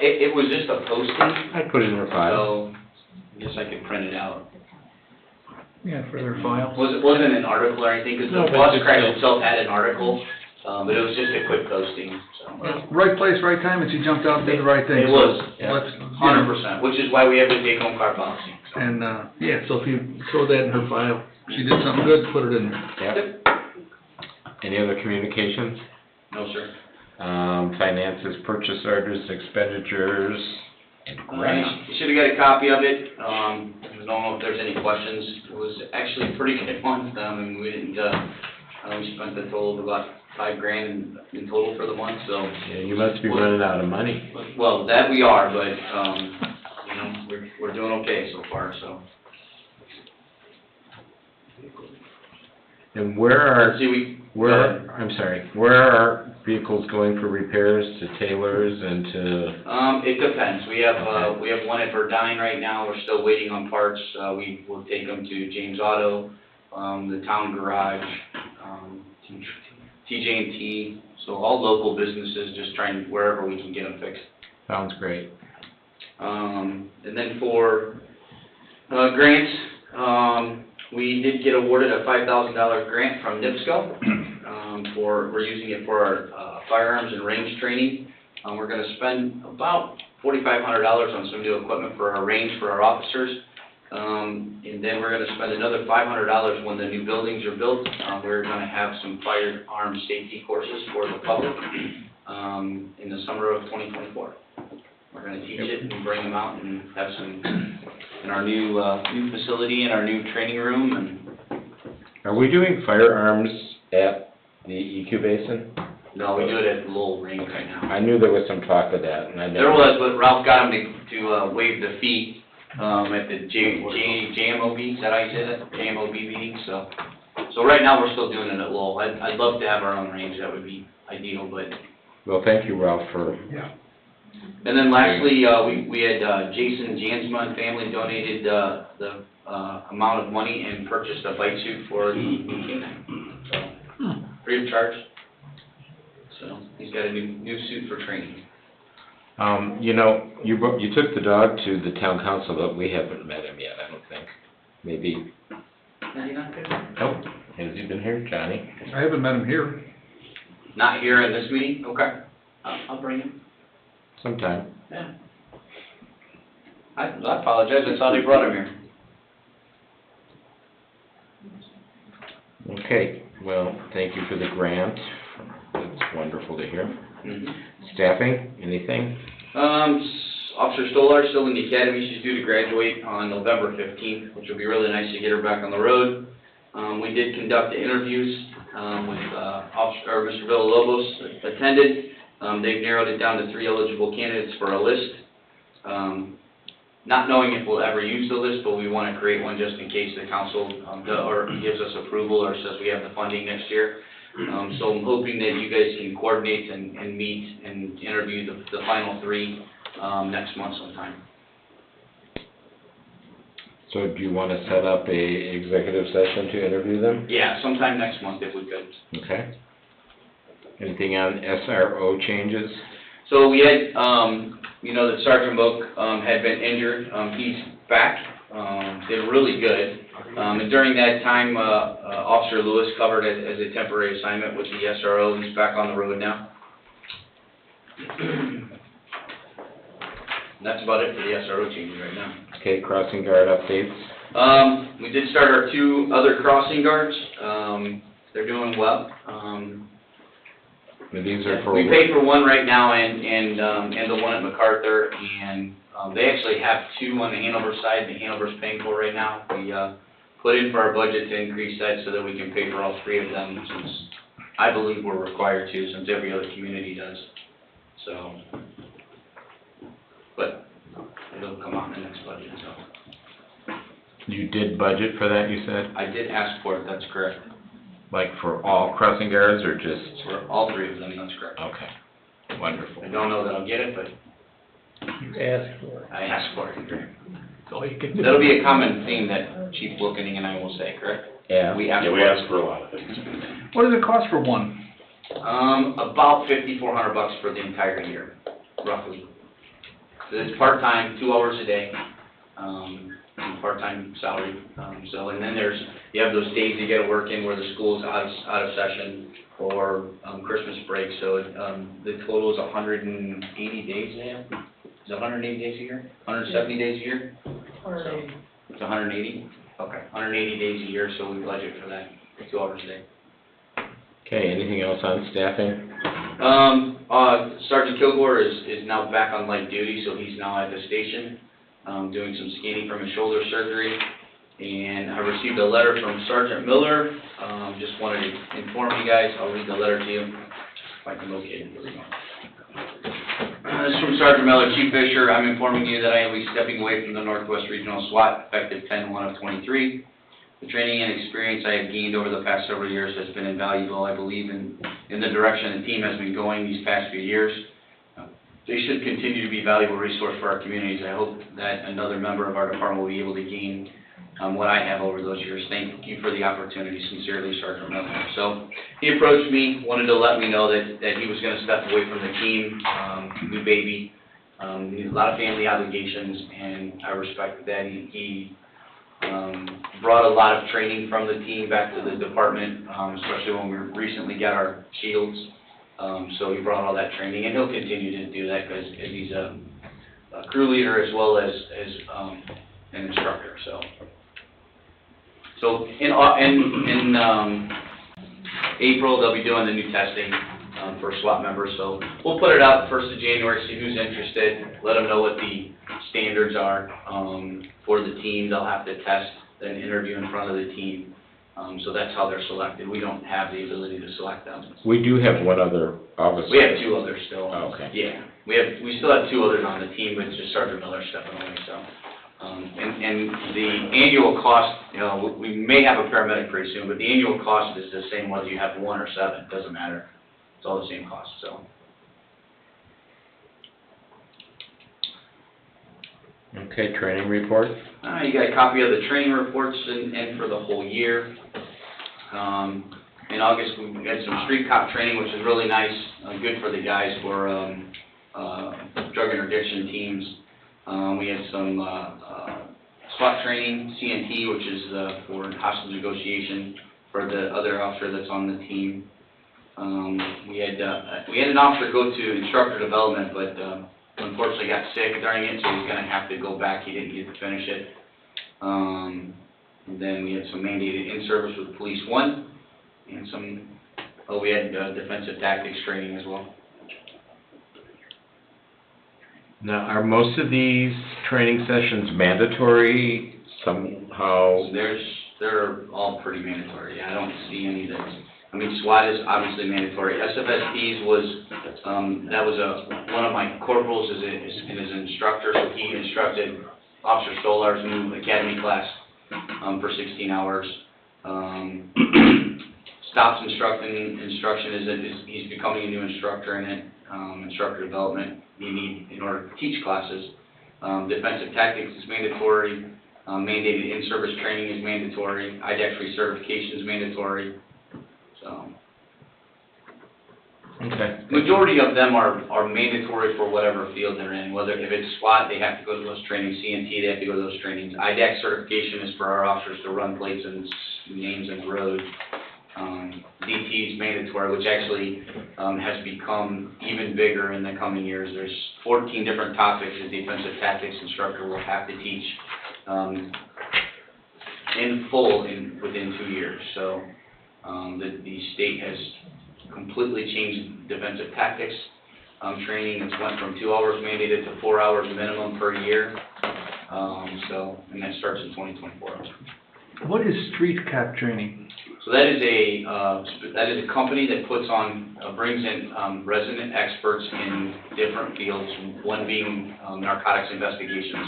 It was just a posting, I'd put it in her file. so I guess I could print it out. Yeah, for their file. Wasn't an article or anything, because No, the but bus it's crash still- itself had an article, but it was just a quick posting, so. Right place, right time, and she jumped out and did the right thing. It was, So yeah, let's, you know, 100%, which is why we have the take-home car policy. so. And, yeah, so if you throw that in her file, she did something good, put it in there. Yep. Any other communications? No, sir. Finances, purchase orders, expenditures, and grants. You should've got a copy of it, I don't know if there's any questions. It was actually a pretty good month, and we didn't, we spent a total of about $5,000 in total for the month, so. Yeah, you must be running out of money. Well, that we are, but, you know, we're doing okay so far, so. And where are, See, I'm sorry, where are vehicles going for repairs, to Taylor's and to, It depends. We have one at Verdine right now. We're still waiting on parts. We will take them to James Auto, the Town Garage, TJ&T. So all local businesses, just trying, wherever we can get them fixed. sounds great. And then for, grants, we did get awarded a $5,000 grant from NIPSCO, we're using it for our, firearms and range training. We're gonna spend about $4,500 on some new equipment for our range for our officers. And then we're gonna spend another $500 when the new buildings are built. We're gonna have some firearm safety courses for the public, in the summer of 2024. We're gonna teach it and bring them out and have some in our new facility, in our new training room, and, Are we doing firearms at the EQ Basin? no, we do it at the little range right now. I knew there was some talk of that, and I never. There was, but Ralph got him to waive the fee, at the JMOB, is that how you say that? JMOB meeting, so right now, we're still doing it at Lowell. I'd love to have our own range, that would be ideal, but. Well, thank you, Ralph, for, And then lastly, we had, Jason Jansma and family donated, the amount of money and purchased a bite suit for the new canine. So, free of charge. So, he's got a new suit for training. you know, you took the dog to the town council, but we haven't met him yet, I don't think. Maybe, No, you're not there? nope, has he been here, Johnny? I haven't met him here. Not here in this meeting? Okay. I'll bring him. Sometime. Yeah. I apologize, I thought he brought him here. Okay, well, thank you for the grant, that's wonderful to hear. Mhm. Staffing, anything? Officer Stolar's still in the academy. She's due to graduate on November 15th, which will be really nice to get her back on the road. We did conduct interviews, with, Mr. Villalobos attended. They've narrowed it down to 3 eligible candidates for a list. Not knowing if we'll ever use the list, but we want to create one just in case the council, or gives us approval or says we have the funding next year. So I'm hoping that you guys can coordinate and meet and interview the final 3, next month sometime. So do you want to set up a executive session to interview them? Yeah, sometime next month if we could. Okay. Anything on SRO changes? So we had, that Sergeant Moak, had been injured, he's back, did really good. And during that time, Officer Lewis covered it as a temporary assignment with the SRO, he's back on the road now. And that's about it for the SRO changes right now. Okay, crossing guard updates. We did start our 2 other crossing guards. They're doing well. And these are for. We pay for one right now and the one at MacArthur, and they actually have 2 on the Hanover side. The Hanover's paying for right now. We put in for our budget to increase that so that we can pay for all 3 of them, since I believe we're required to, since every other community does. So, but it'll come out in the next budget, so. You did budget for that, you said? I did ask for it, that's correct. Like for all crossing guards or just? For all 3 of them, that's correct. Okay, wonderful. I don't know that I'll get it, but You asked for it. I asked for it. That's all you can do. That'll be a common theme that Chief Wilkening and I will say, correct? Yeah. We ask Yeah, for we it. ask for a lot of things. What does it cost for one? About $5,400 for the entire year, roughly. So it's part-time, 2 hours a day, part-time salary. So, and then you have those days you gotta work in where the school's out of session, or, Christmas break, so, the total is 180 days now. Is it 180 days a year? 170 days a year? So, it's 180? Okay, 180 days a year, so we budget for that, 2 hours a day. Okay, anything else on staffing? Sergeant Kilgore is now back on light duty, so he's now at the station, doing some scanning from his shoulder surgery. And I received a letter from Sergeant Miller, just wanted to inform you guys, I'll read the letter to you, if I can locate it, here we go. This is from Sergeant Miller. Chief Fisher, I'm informing you that I will be stepping away from the Northwest Regional SWAT effective 10/1/23. The training and experience I have gained over the past several years has been invaluable. I believe in the direction the team has been going these past few years. They should continue to be a valuable resource for our communities. I hope that another member of our department will be able to gain what I have over those years. Thank you for the opportunity. Sincerely, Sergeant Miller. So he approached me, wanted to let me know that he was going to step away from the team, new baby, a lot of family obligations, and I respected that. He brought a lot of training from the team back to the department, especially when we recently got our shields. So he brought all that training, and he'll continue to do that because he's a crew leader as well as an instructor. So in April, they'll be doing the new testing for SWAT members. So we'll put it out 1st of January, see who's interested, let them know what the standards are for the team. They'll have to test, then interview in front of the team. So that's how they're selected. We don't have the ability to select them. We do have one other officer. We have 2 others still. Oh, okay. Yeah, we still have 2 others on the team, but it's just Sergeant Miller stepping away, so. And the annual cost, you know, we may have a paramedic pretty soon, but the annual cost is the same whether you have 1 or 7, it doesn't matter. It's all the same cost, so. Okay, training report? You got a copy of the training reports and for the whole year. In August, we had some street cop training, which is really nice, good for the guys for drug interdiction teams. We had some SWAT training, CNT, which is for hostage negotiation for the other officer that's on the team. We had an officer go to instructor development, but unfortunately got sick during it, so he's going to have to go back. He didn't get to finish it. And then we had some mandated in-service with Police 1, and we had defensive tactics training as well. Now, are most of these training sessions mandatory somehow? They're all pretty mandatory. I don't see any that's, I mean, SWAT is obviously mandatory. SFSPs was, that was one of my corporals is an instructor, so he instructed Officer Stolar's new academy class for 16 hours. Stops instruction is he's becoming a new instructor in it, instructor development you need in order to teach classes. Defensive tactics is mandatory. Mandated in-service training is mandatory. IDEX recertification is mandatory. So, Okay. majority of them are mandatory for whatever field they're in. Whether if it's SWAT, they have to go to those trainings. CNT, they have to go to those trainings. IDEX certification is for our officers to run plates and names in the road. DT is mandatory, which actually, has become even bigger in the coming years. There's 14 different topics a defensive tactics instructor will have to teach, in full within 2 years. So, the state has completely changed defensive tactics, training. It's went from 2 hours mandated to 4 hours minimum per year. And that starts in 2024. What is street cop training? So that is a company that puts on, brings in, resident experts in different fields, one being, narcotics investigations.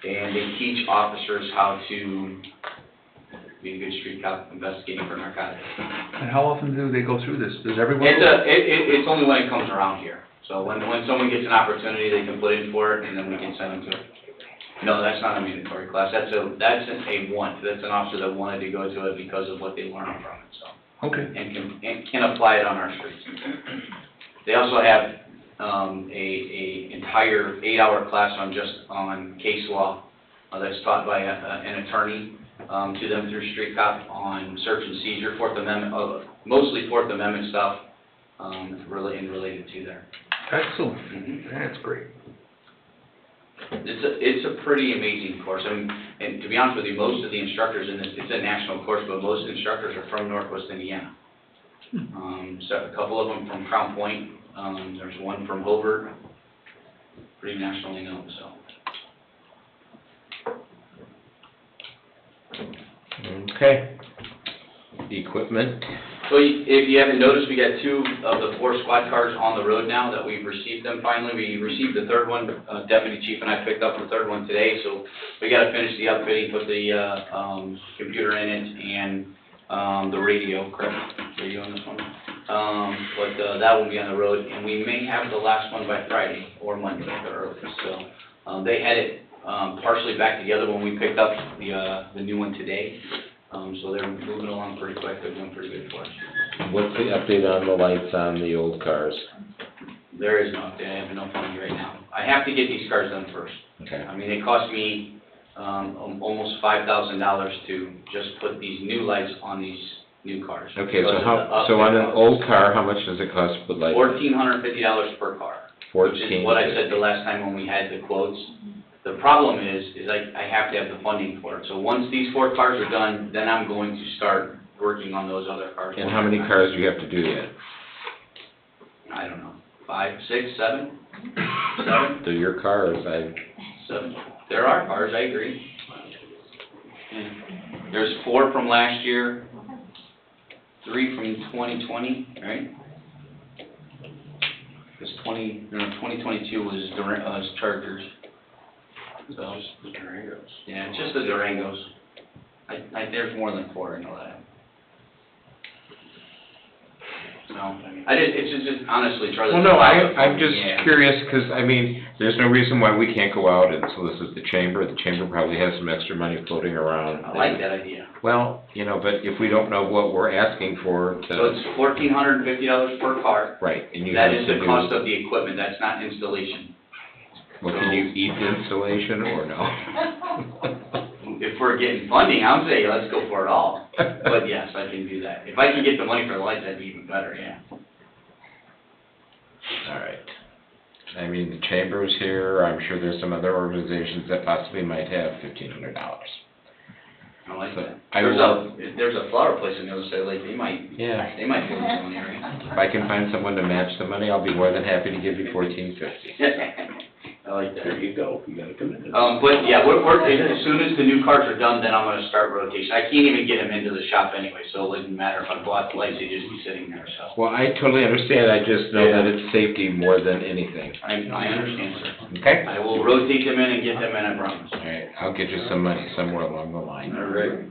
And they teach officers how to be a good street cop investigating for narcotics. And how often do they go through this? Does everyone? It's only when it comes around here. So when someone gets an opportunity, they can put in for it, and then we can send them to it. No, that's not a mandatory class. That's a want. That's an officer that wanted to go to it because of what they learned from it, so. Okay. And can apply it on our streets. They also have, a entire 8-hour class on case law, that's taught by an attorney, to them through street cop on search and seizure, Fourth Amendment, mostly Fourth Amendment stuff, related to there. Excellent. Mhm. That's great. It's a pretty amazing course. And to be honest with you, most of the instructors in this, it's a national course, but most instructors are from Northwest Indiana. So a couple of them from Crown Point, there's one from Hobart, pretty nationally known, so. Okay. Equipment. So if you haven't noticed, we got 2 of the 4 squad cars on the road now that we've received them finally. We received the 3rd one, Deputy Chief and I picked up the 3rd one today, so we gotta finish the upfitting, put the, computer in it and, the radio, correct? Radio on this one? But that will be on the road, and we may have the last one by Friday or Monday at the earliest, so. They had it, partially back together when we picked up the new one today. So they're moving along pretty quick, they're doing pretty good for us. What's the update on the lights on the old cars? There is no update, I have no funding right now. I have to get these cars done first. Okay. I mean, it cost me, almost $5,000 to just put these new lights on these new cars. Okay, Because so of the so on an upfit old car, how much does it cost to put lights? $1,450 per car. Which is what I said the last time when we had the quotes. The problem is I have to have the funding for it. So once these 4 cars are done, then I'm going to start working on those other cars. And how many cars do you have to do yet? I don't know, 5, 6, 7? 7? They're your cars, 7. There are cars, I agree. And there's 4 from last year, 3 from 2020, right? Because 2022 was Chargers. So, just the Durangos. Yeah, just the Durangos. There's more than 4, I know that. No, it's just honestly, Charlie. Well, no, I'm just Yeah. curious, because, I mean, there's no reason why we can't go out and solicit the chamber. The chamber probably has some extra money floating around. I like that idea. Well, but if we don't know what we're asking for to... So it's $1,450 per car. Right, and you That have is to the do... cost of the equipment, that's not installation. Well, can you eat the installation or no? If we're getting funding, I would say let's go for it all. But yes, I can do that. If I can get the money for the lights, that'd be even better, yeah. All right. I mean, the chamber's here, I'm sure there's some other organizations that possibly might have $1,500. I like that. I There's a flower place in Millside Lake, they might give us Yeah, some money, right? if I can find someone to match the money, I'll be more than happy to give you $1,450. I like that. There you go, you got a commitment. But yeah, as soon as the new cars are done, then I'm gonna start rotation. I can't even get them into the shop anyway, so it doesn't matter if I bought the lights, they just be sitting there, so. Well, I totally understand, I just know that it's safety more than anything. I understand, sir. Okay? I will rotate them in and get them in, I promise. All right, I'll get you some money somewhere along the line. All right.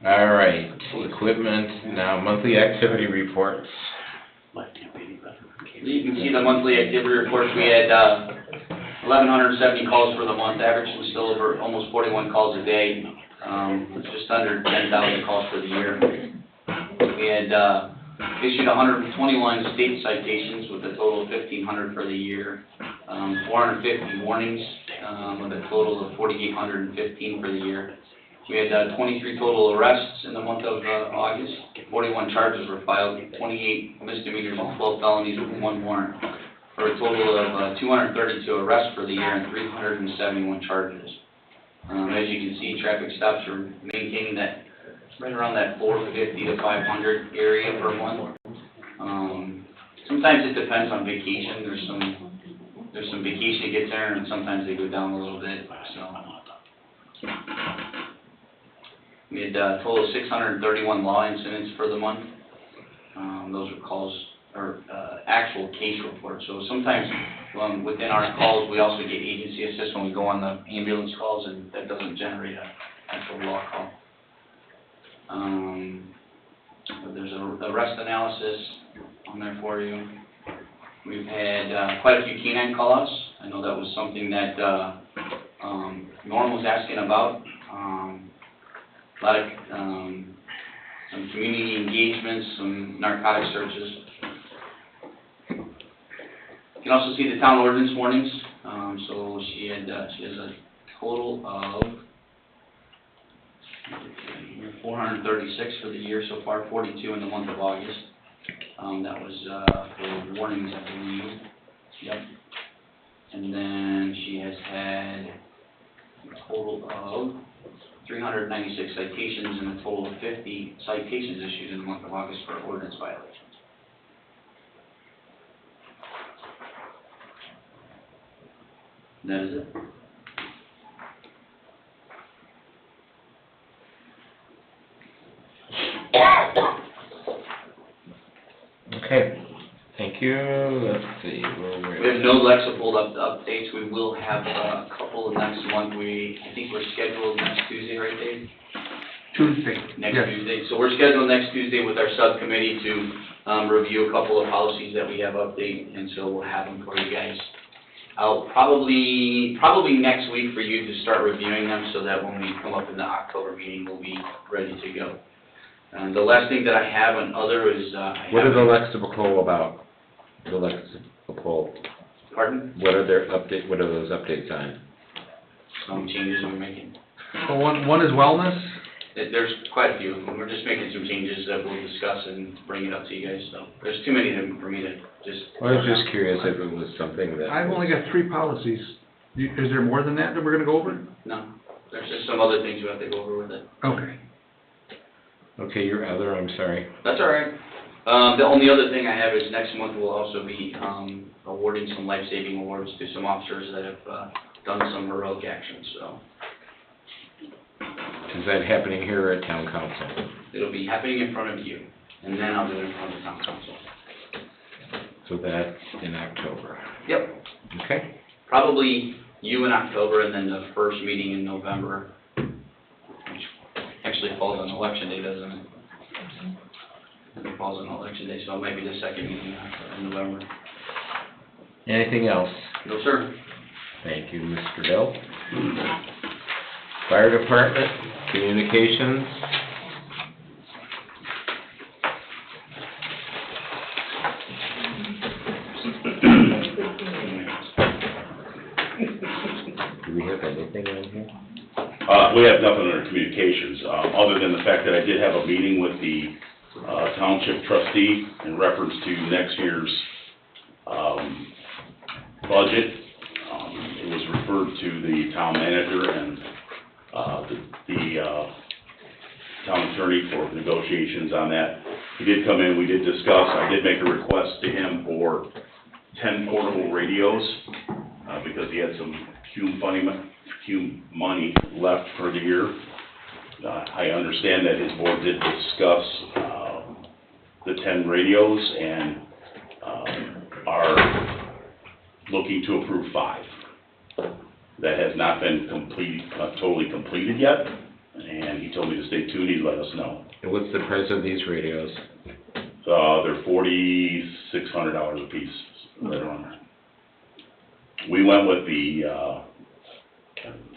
All right, equipment, now monthly activity reports. You can see the monthly activity reports, we had, 1,170 calls for the month, average was still over almost 41 calls a day, just under 10,000 calls for the year. We had, issued 121 state citations with a total of 1,500 for the year, 450 warnings, with a total of 4,815 for the year. We had 23 total arrests in the month of August. 41 charges were filed, 28 misdemeanors and 12 felonies with 1 warrant, for a total of 232 arrests for the year and 371 charges. As you can see, traffic stops are maintaining that right around that 450 to 500 area per month. Sometimes it depends on vacation. There's some vacation that gets there, and sometimes they go down a little bit. So we had a total of 631 law incidents for the month. Those are calls or actual case reports. So sometimes within our calls, we also get agency assist when we go on the ambulance calls, and that doesn't generate an actual law call. There's a arrest analysis on there for you. We've had quite a few canine call-outs. I know that was something that Norm was asking about. A lot of some community engagements, some narcotic searches. You can also see the town ordinance warnings. So she has a total of 436 for the year so far, 42 in the month of August. That was for warnings, I believe. Yep. And then she has had a total of 396 citations and a total of 50 citations issued in the month of August for ordinance violations. That is it. Okay, thank you. Let's see, where We we're. have no Lexapol updates. We will have a couple next month. I think we're scheduled next Tuesday, right, Dave? Tuesday. Next Yes. Tuesday. So we're scheduled next Tuesday with our subcommittee to review a couple of policies that we have updated, and so we'll have them for you guys. I'll probably next week for you to start reviewing them, so that when we come up in the October meeting, we'll be ready to go. And the last thing that I have on other is, What are the Lexapol about? The Lexapol, Pardon? what are those updates on? Some changes we're making. Well, one is wellness. There's quite a few of them. We're just making some changes that we'll discuss and bring it up to you guys, so there's too many of them for me to just... I was just curious if it was something that. I've only got 3 policies. Is there more than that we're gonna go over? No, there's just some other things we have to go over with it. Okay. Okay, your other, I'm sorry. That's all right. The only other thing I have is next month we'll also be awarding some life-saving awards to some officers that have done some heroic actions, so Is that happening here at town council? it'll be happening in front of you, and then I'll do it in front of the town council. So that's in October. Yep. Okay. Probably you in October, and then the first meeting in November, which actually falls on election day, doesn't it? It falls on election day, so it might be the second meeting in November. Anything else? No, sir. Thank you, Mr. Dill. Fire Department, Communications. Do we have anything on here? We have nothing under communications, other than the fact that I did have a meeting with the township trustee in reference to next year's budget. It was referred to the town manager and the town attorney for negotiations on that. He did come in, we did discuss, I did make a request to him for 10 portable radios, because he had some CUE money left for the year. I understand that his board did discuss the 10 radios and are looking to approve 5. That has not been totally completed yet, and he told me to stay tuned, he'd let us know. And what's the price of these radios? They're $4,600 a piece, right around there. We went with the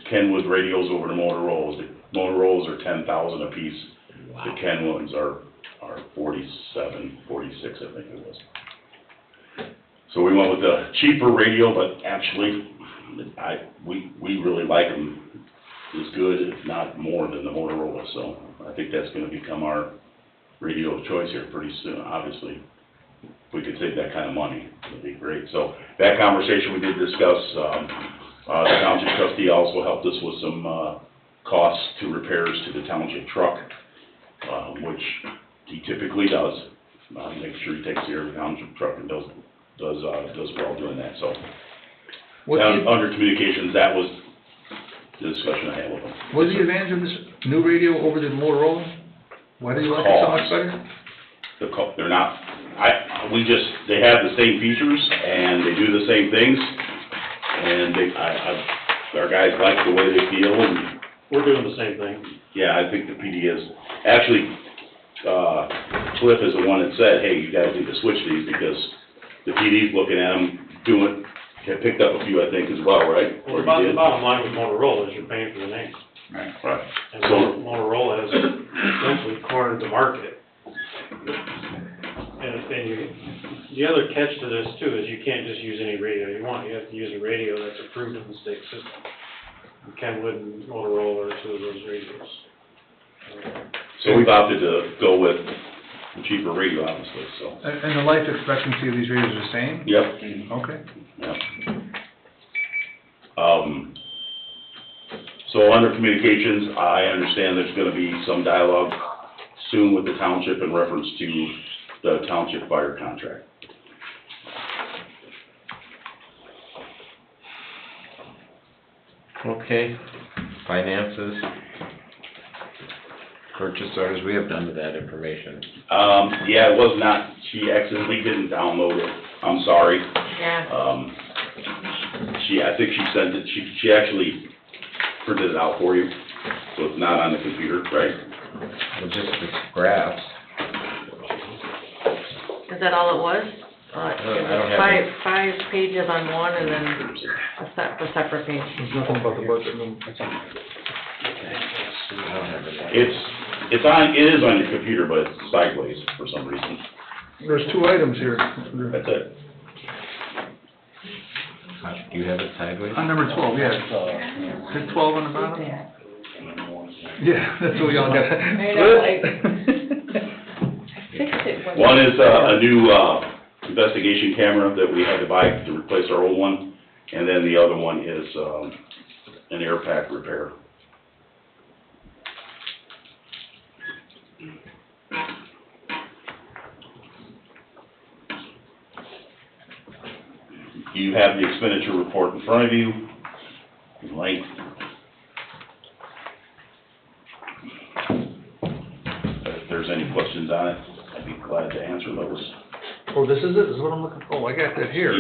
Kenwood radios over the Motorola's. The Motorola's are $10,000 a piece. Wow. The Kenwoods are 47, 46, I think it was. So we went with the cheaper radio, but actually, we really like them. as good, if not more, than the Motorola, so I think that's gonna become our radio of choice here pretty soon, obviously. If we could save that kind of money, it'd be great. So that conversation we did discuss, the township trustee also helped us with some, costs to repairs to the township truck, which he typically does. Make sure he takes care of the township truck and does well doing that, so. What's the, Under communications, that was the discussion I had with him. what's the advantage of this new radio over the Motorola? Why do you like it so much better? They're not, they have the same features, and they do the same things, and our guys like the way they feel, and, We're doing the same thing. yeah, I think the PD is. Actually, Cliff is the one that said, hey, you guys need to switch these, because the PD's looking at them, have picked up a few, I think, as well, right? Well, Or the you did? bottom line with Motorola is you're paying for the name. Right. And So- Motorola has essentially cornered the market. And the other catch to this too is you can't just use any radio you want. You have to use a radio that's approved in the state system. And Kenwood and Motorola are two of those radios. So we've opted to go with the cheaper radio, obviously, so. And the life expectancy of these radios are the same? Yep. Okay. Yeah. So under communications, I understand there's gonna be some dialogue soon with the township in reference to the township fire contract. Okay, finances, purchase orders, we have none of that information. Yeah, it was not, she accidentally didn't download it, I'm sorry. Yeah, I think she sent it, she actually printed it out for you, so it's not on the computer, right? Well, just the graphs. is that all it was? I It don't was have five pages on one and then a separate page. There's nothing about the budget. I don't have it. It is on your computer, but it's sideways for some reason. There's two items here. That's it. Do you have it sideways? On number 12, yeah. Is it 12 on the bottom? Yeah, that's what we all got. I know, like, fixed it when. One is a new investigation camera that we had to buy to replace our old one, and then the other one is an air pack repair. You have the expenditure report in front of you, in length. If there's any questions on it, I'd be glad to answer those. Oh, this is it? This is what I'm looking for. Oh, I got that here.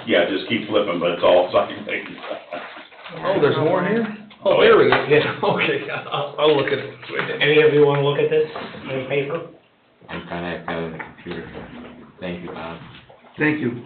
Yeah, just keep flipping, but it's all sideways. Oh, there's more in here? Oh, there it is. Yeah, okay. I'll look at it. Any of you wanna look at this on paper? I'm kinda got it on the computer. Thank you, Bob. Thank you.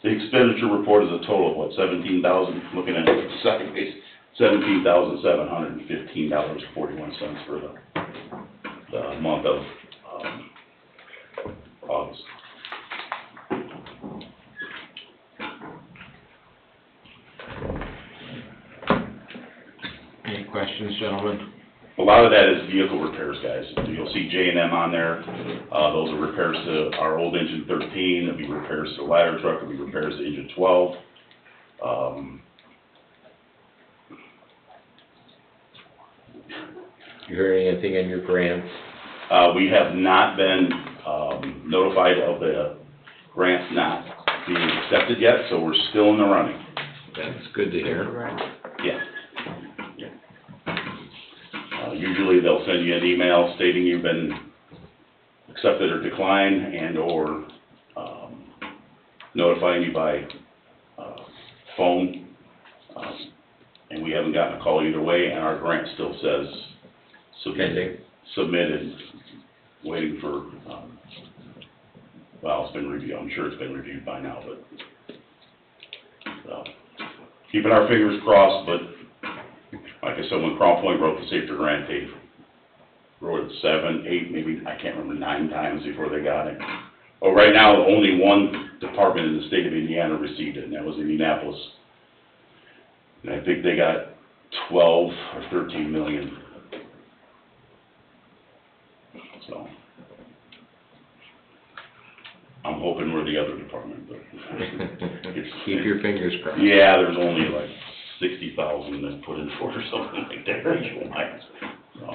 The expenditure report is a total of what, 17,000, looking at it sideways, $17,715.41 for the month of August. Any questions, gentlemen? A lot of that is vehicle repairs, guys. You'll see J&M on there. Those are repairs to our old engine 13, there'll be repairs to the ladder truck, there'll be repairs to engine 12. You heard anything in your grants? We have not been notified of the grants not being accepted yet, so we're still in the running. That's good to hear. Yeah. Usually they'll send you an email stating you've been accepted or declined, and/or notifying you by phone. And we haven't gotten a call either way, and our grant still says submitted, waiting for, well, it's been reviewed, I'm sure it's been reviewed by now, but, keeping our fingers crossed, but like I said, when Crown Point wrote the safety grant, they wrote it 7, 8, maybe, I can't remember, 9 times before they got it. Well, right now, only one department in the state of Indiana received it, and that was Indianapolis. And I think they got 12 or 13 million. So, I'm hoping we're the other department, but Keep your fingers crossed. yeah, there's only like 60,000 that put in for it or something like that nationwide. So,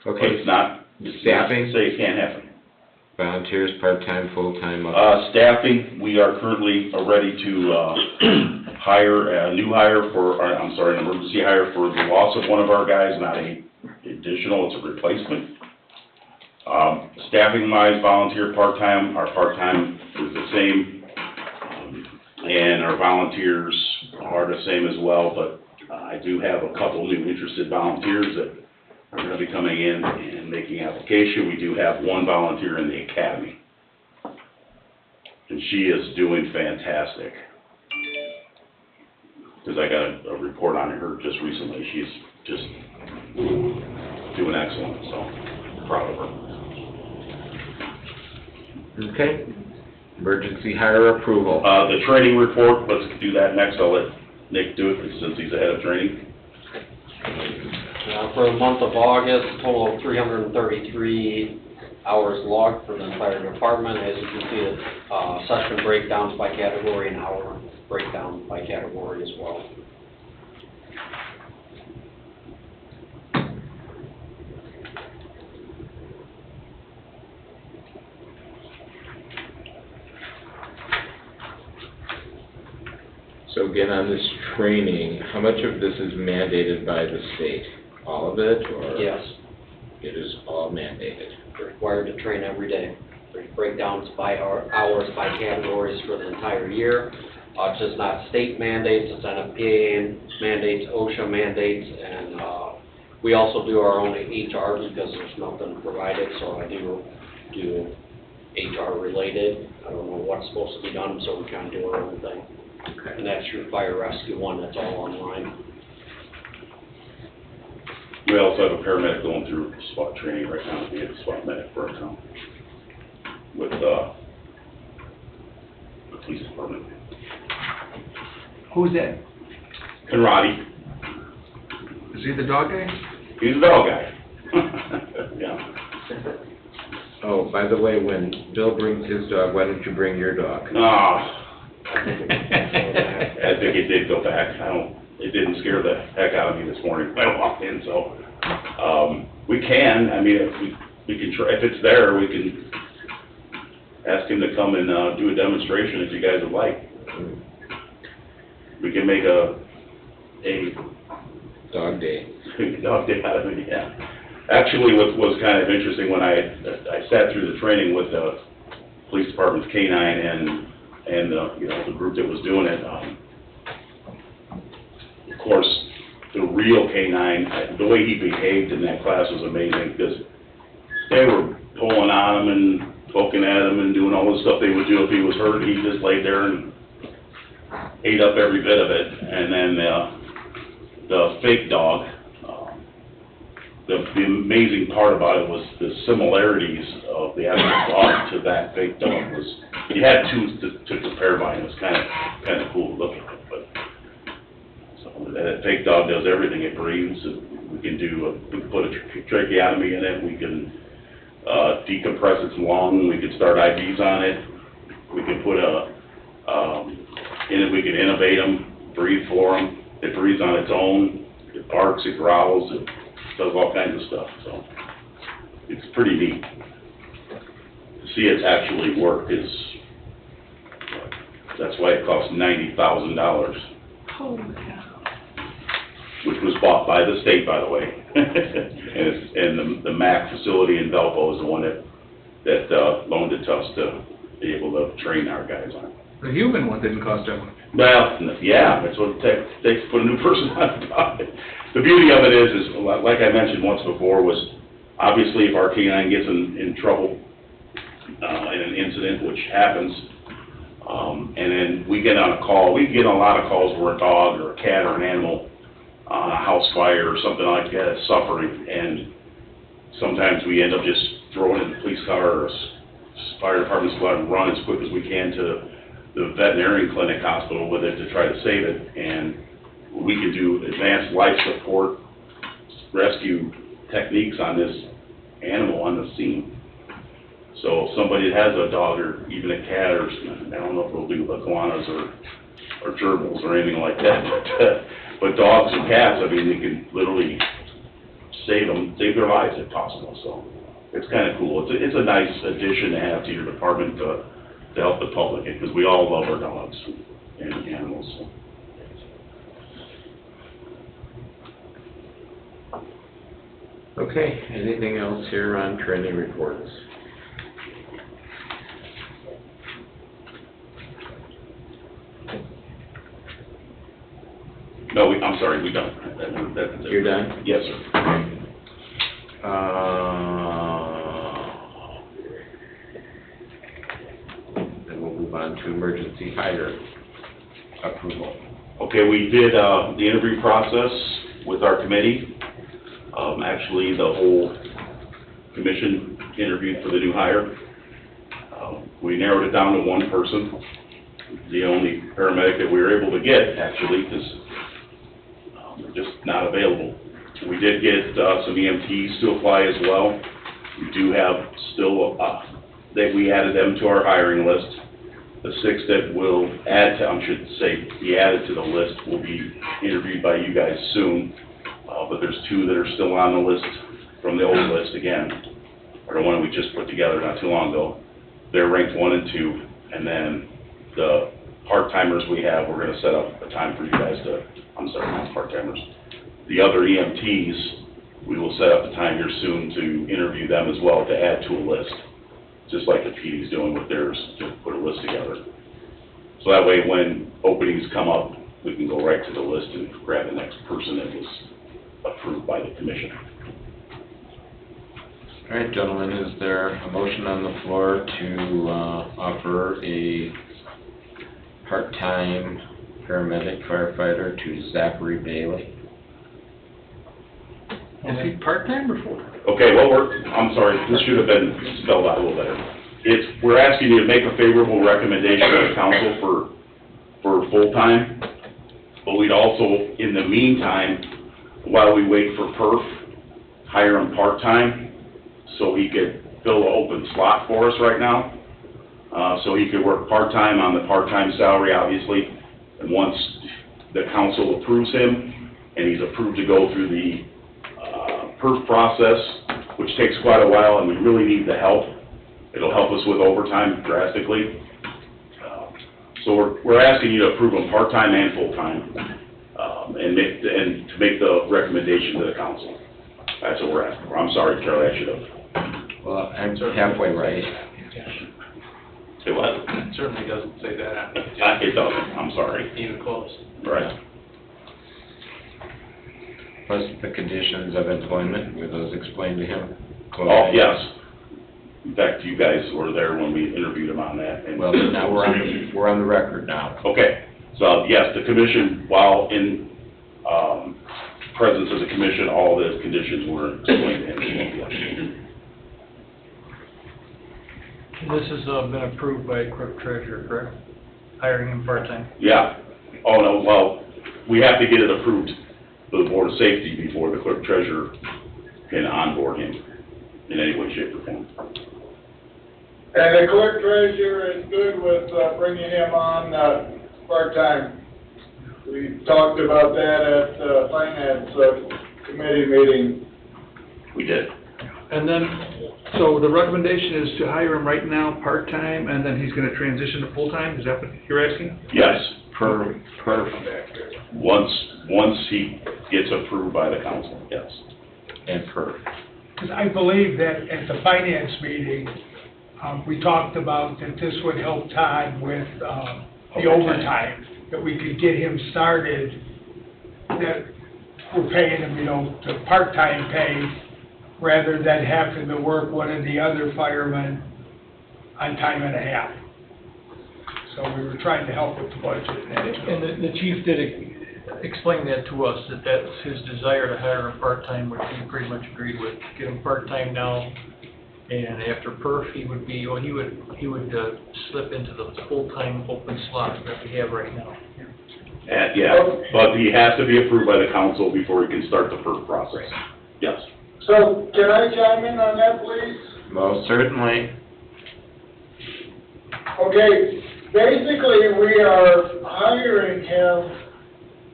but Okay, it's not, it's not to staffing, say it can't happen. volunteers, part-time, full-time, Staffing, we are currently ready to, hire a new hire for, I'm sorry, an emergency hire for the loss of one of our guys, not a additional, it's a replacement. Staffing wise, volunteer, part-time, our part-time is the same, and our volunteers are the same as well, but I do have a couple new interested volunteers that are gonna be coming in and making application. We do have one volunteer in the academy, and she is doing fantastic. Because I got a report on her just recently, she's just doing excellent, so proud of her. okay. Emergency hire approval. The training report, let's do that next. I'll let Nick do it since he's the head of training. For the month of August, total of 333 hours logged for the entire department. As you can see, session breakdowns by category and hour breakdown by category as well. So again, on this training, how much of this is mandated by the state? All of it, or? Yes, It is all mandated. we're required to train every day. There's breakdowns by hours by categories for the entire year. It's just not state mandates, it's NFPA mandates, OSHA mandates, and we also do our own HR because there's nothing provided, so I do HR related. I don't know what's supposed to be done, so we kind of do our own thing. Okay. And that's your fire rescue one, that's all online. We also have a paramedic going through SWAT training right now, to be a SWAT medic for our town, with, the police department. Who's that? Conradi, Is he the dog guy? he's a dog guy. Yeah. Oh, by the way, when Bill brings his dog, why don't you bring your dog? I think it did go back. It didn't scare the heck out of me this morning when I walked in, so, we can, I mean, if we can try, if it's there, we can ask him to come and, do a demonstration if you guys would like. We can make a Dog day. dog day out of it, yeah. Actually, what was kind of interesting, when I sat through the training with the police department's K-9 and you know, the group that was doing it, of course, the real K-9, the way he behaved in that class was amazing, because they were pulling on him and poking at him and doing all the stuff they would do if he was hurt. He just laid there and ate up every bit of it. And then the fake dog, the amazing part about it was the similarities of the actual dog to that fake dog. Was you had two to compare by, and it was kind of cool to look at it. But so that fake dog does everything. It breathes. We can put a tracheotomy in it. We can decompress its lung. We can start IVs on it. We can put we can intubate them, breathe for them. It breathes on its own. It barks. It growls. It does all kinds of stuff, so it's pretty neat. To see it actually work is, that's why it costs $90,000. Holy cow. Which was bought by the state, by the way. And the MAC facility in Valpo is the one that loaned it to us to be able to train our guys on. The human one didn't cost that much. Well, yeah, that's what it takes to put a new person on the top. The beauty of it is like I mentioned once before, was obviously if our K-9 gets in trouble in an incident, which happens, And then we get on a call, we get a lot of calls where a dog or a cat or an animal on a house fire or something like that is suffering, and sometimes we end up just throwing in the police car or fire department's go out and run as quick as we can to the veterinarian clinic hospital with it to try to save it, and we can do advanced life support rescue techniques on this animal on the scene. So if somebody that has a dog or even a cat, or I don't know if they'll do iguanas or gerbils or anything like that, but dogs and cats, I mean, they can literally save their lives if possible. So it's kind of cool. It's a nice addition to have to your department to help the public, because we all love our dogs and animals. So. Okay, anything else here on training reports? No, I'm sorry, we're done. That's it. You're done? Yes, sir. Then we'll move on to emergency hire approval. Okay, we did the interview process with our committee. Actually, the whole commission interviewed for the new hire. We narrowed it down to one person, the only paramedic that we were able to get, actually, because they're just not available. We did get some EMTs to apply as well. We do have still, that we added them to our hiring list. The 6 that will add to, I should say, be added to the list will be interviewed by you guys soon. But there's 2 that are still on the list from the old list again, or the one we just put together not too long ago. They're ranked 1 and 2, and then the part-timers we have, we're gonna set up a time for you guys to, I'm sorry, not part-timers. The other EMTs, we will set up a time here soon to interview them as well, to add to a list, just like the PD's doing with theirs, to put a list together. So that way, when openings come up, we can go right to the list and grab the next person that was approved by the commission. All right, gentlemen, is there a motion on the floor to offer a part-time paramedic firefighter to Zachary Bailey? Is he part-time or full? Okay, well, I'm sorry, this should have been spelled out a little better. We're asking you to make a favorable recommendation to the council for full-time, but we'd also, in the meantime, while we wait for perf, hire him part-time, so he could fill an open slot for us right now. So he could work part-time on the part-time salary, obviously, and once the council approves him, and he's approved to go through the perf process, which takes quite a while, and we really need the help. It'll help us with overtime drastically. So we're asking you to approve him part-time and full-time, and to make the recommendation to the council. That's what we're asking for. I'm sorry, Charlie, I should have. Well, I'm halfway right. Say what? It certainly doesn't say that on the It doesn't, I'm sorry. Even close. Right. Plus the conditions of employment, were those explained to him? Oh, yes. In fact, you guys were there when we interviewed him on that. And Well, now we're on the record now. okay, so yes, the commission, while in presence of the commission, all the conditions were explained to him. This has been approved by clerk treasurer, correct? Hiring him part-time? Yeah. Oh, no, well, we have to get it approved by the Board of Safety before the clerk treasurer can onboard him in any way, shape, or form. And the clerk treasurer is good with bringing him on part-time. We talked about that at the finance committee meeting. We did. And then, so the recommendation is to hire him right now, part-time, and then he's gonna transition to full-time? Is that what you're asking? Yes, Perfect. once he gets approved by the council, yes. And perfect. Because I believe that at the finance meeting, we talked about that this would help Todd with the overtime, that we could get him started, that we're paying him, to part-time pay, rather than having to work one of the other firemen on time and a half. So we were trying to help with the budget. And the chief did explain that to us, that that's his desire to hire him part-time, which we pretty much agreed with. Get him part-time now, and after perf, he would slip into the full-time open slot that we have right now. And, yeah, but he has to be approved by the council before he can start the PERF process. Yes. So can I chime in on that, please? Most certainly. Okay, basically, we are hiring him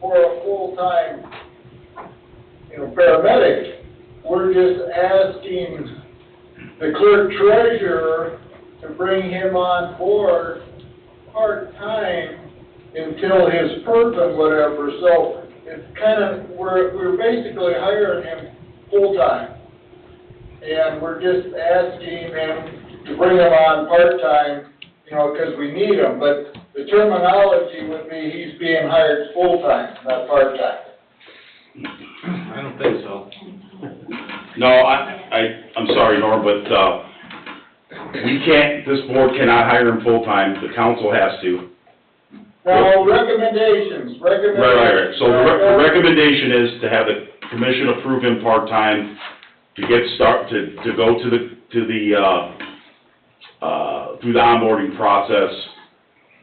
for a full-time, paramedic. We're just asking the clerk treasurer to bring him on board part-time until his PERF and whatever, so it's we're basically hiring him full-time. And we're just asking him to bring him on part-time, because we need him, but the terminology would be he's being hired full-time, not part-time. I don't think so. No, I'm sorry, Norm, but, this board cannot hire him full-time, the council has to. Now, recommendations. Right. So the recommendation is to have the commission approve him part-time to to go through the onboarding process.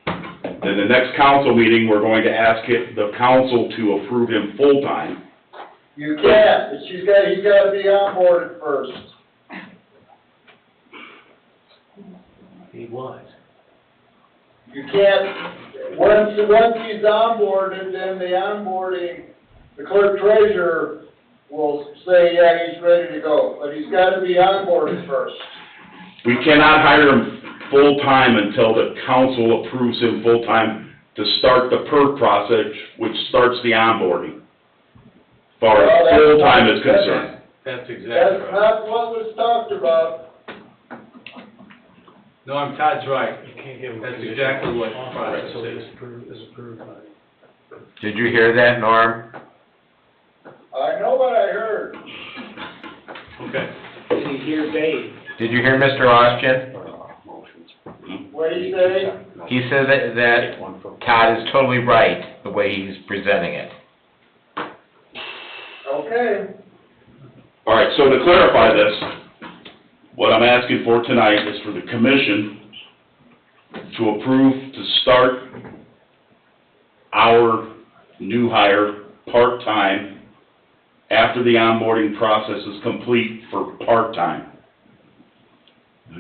Then the next council meeting, we're going to ask the council to approve him full-time. You can't, he's got to be onboarded first. He was. You can't, once he's onboarded, then the clerk treasurer will say, yeah, he's ready to go, but he's got to be onboarded first. We cannot hire him full-time until the council approves him full-time to start the PERF process, which starts the onboarding. As far as full-time is concerned. That's exactly That's right. not what was talked about. No, Todd's right. You can't give him. That's conditional exactly what offer process until is. it's approved by. Did you hear that, Norm? I know what I heard. Okay. Did he hear Dave? Did you hear Mr. Austin? What did he say? He said that Todd is totally right, the way he's presenting it. Okay. All right, so to clarify this, what I'm asking for tonight is for the commission to approve to start our new hire part-time after the onboarding process is complete for part-time.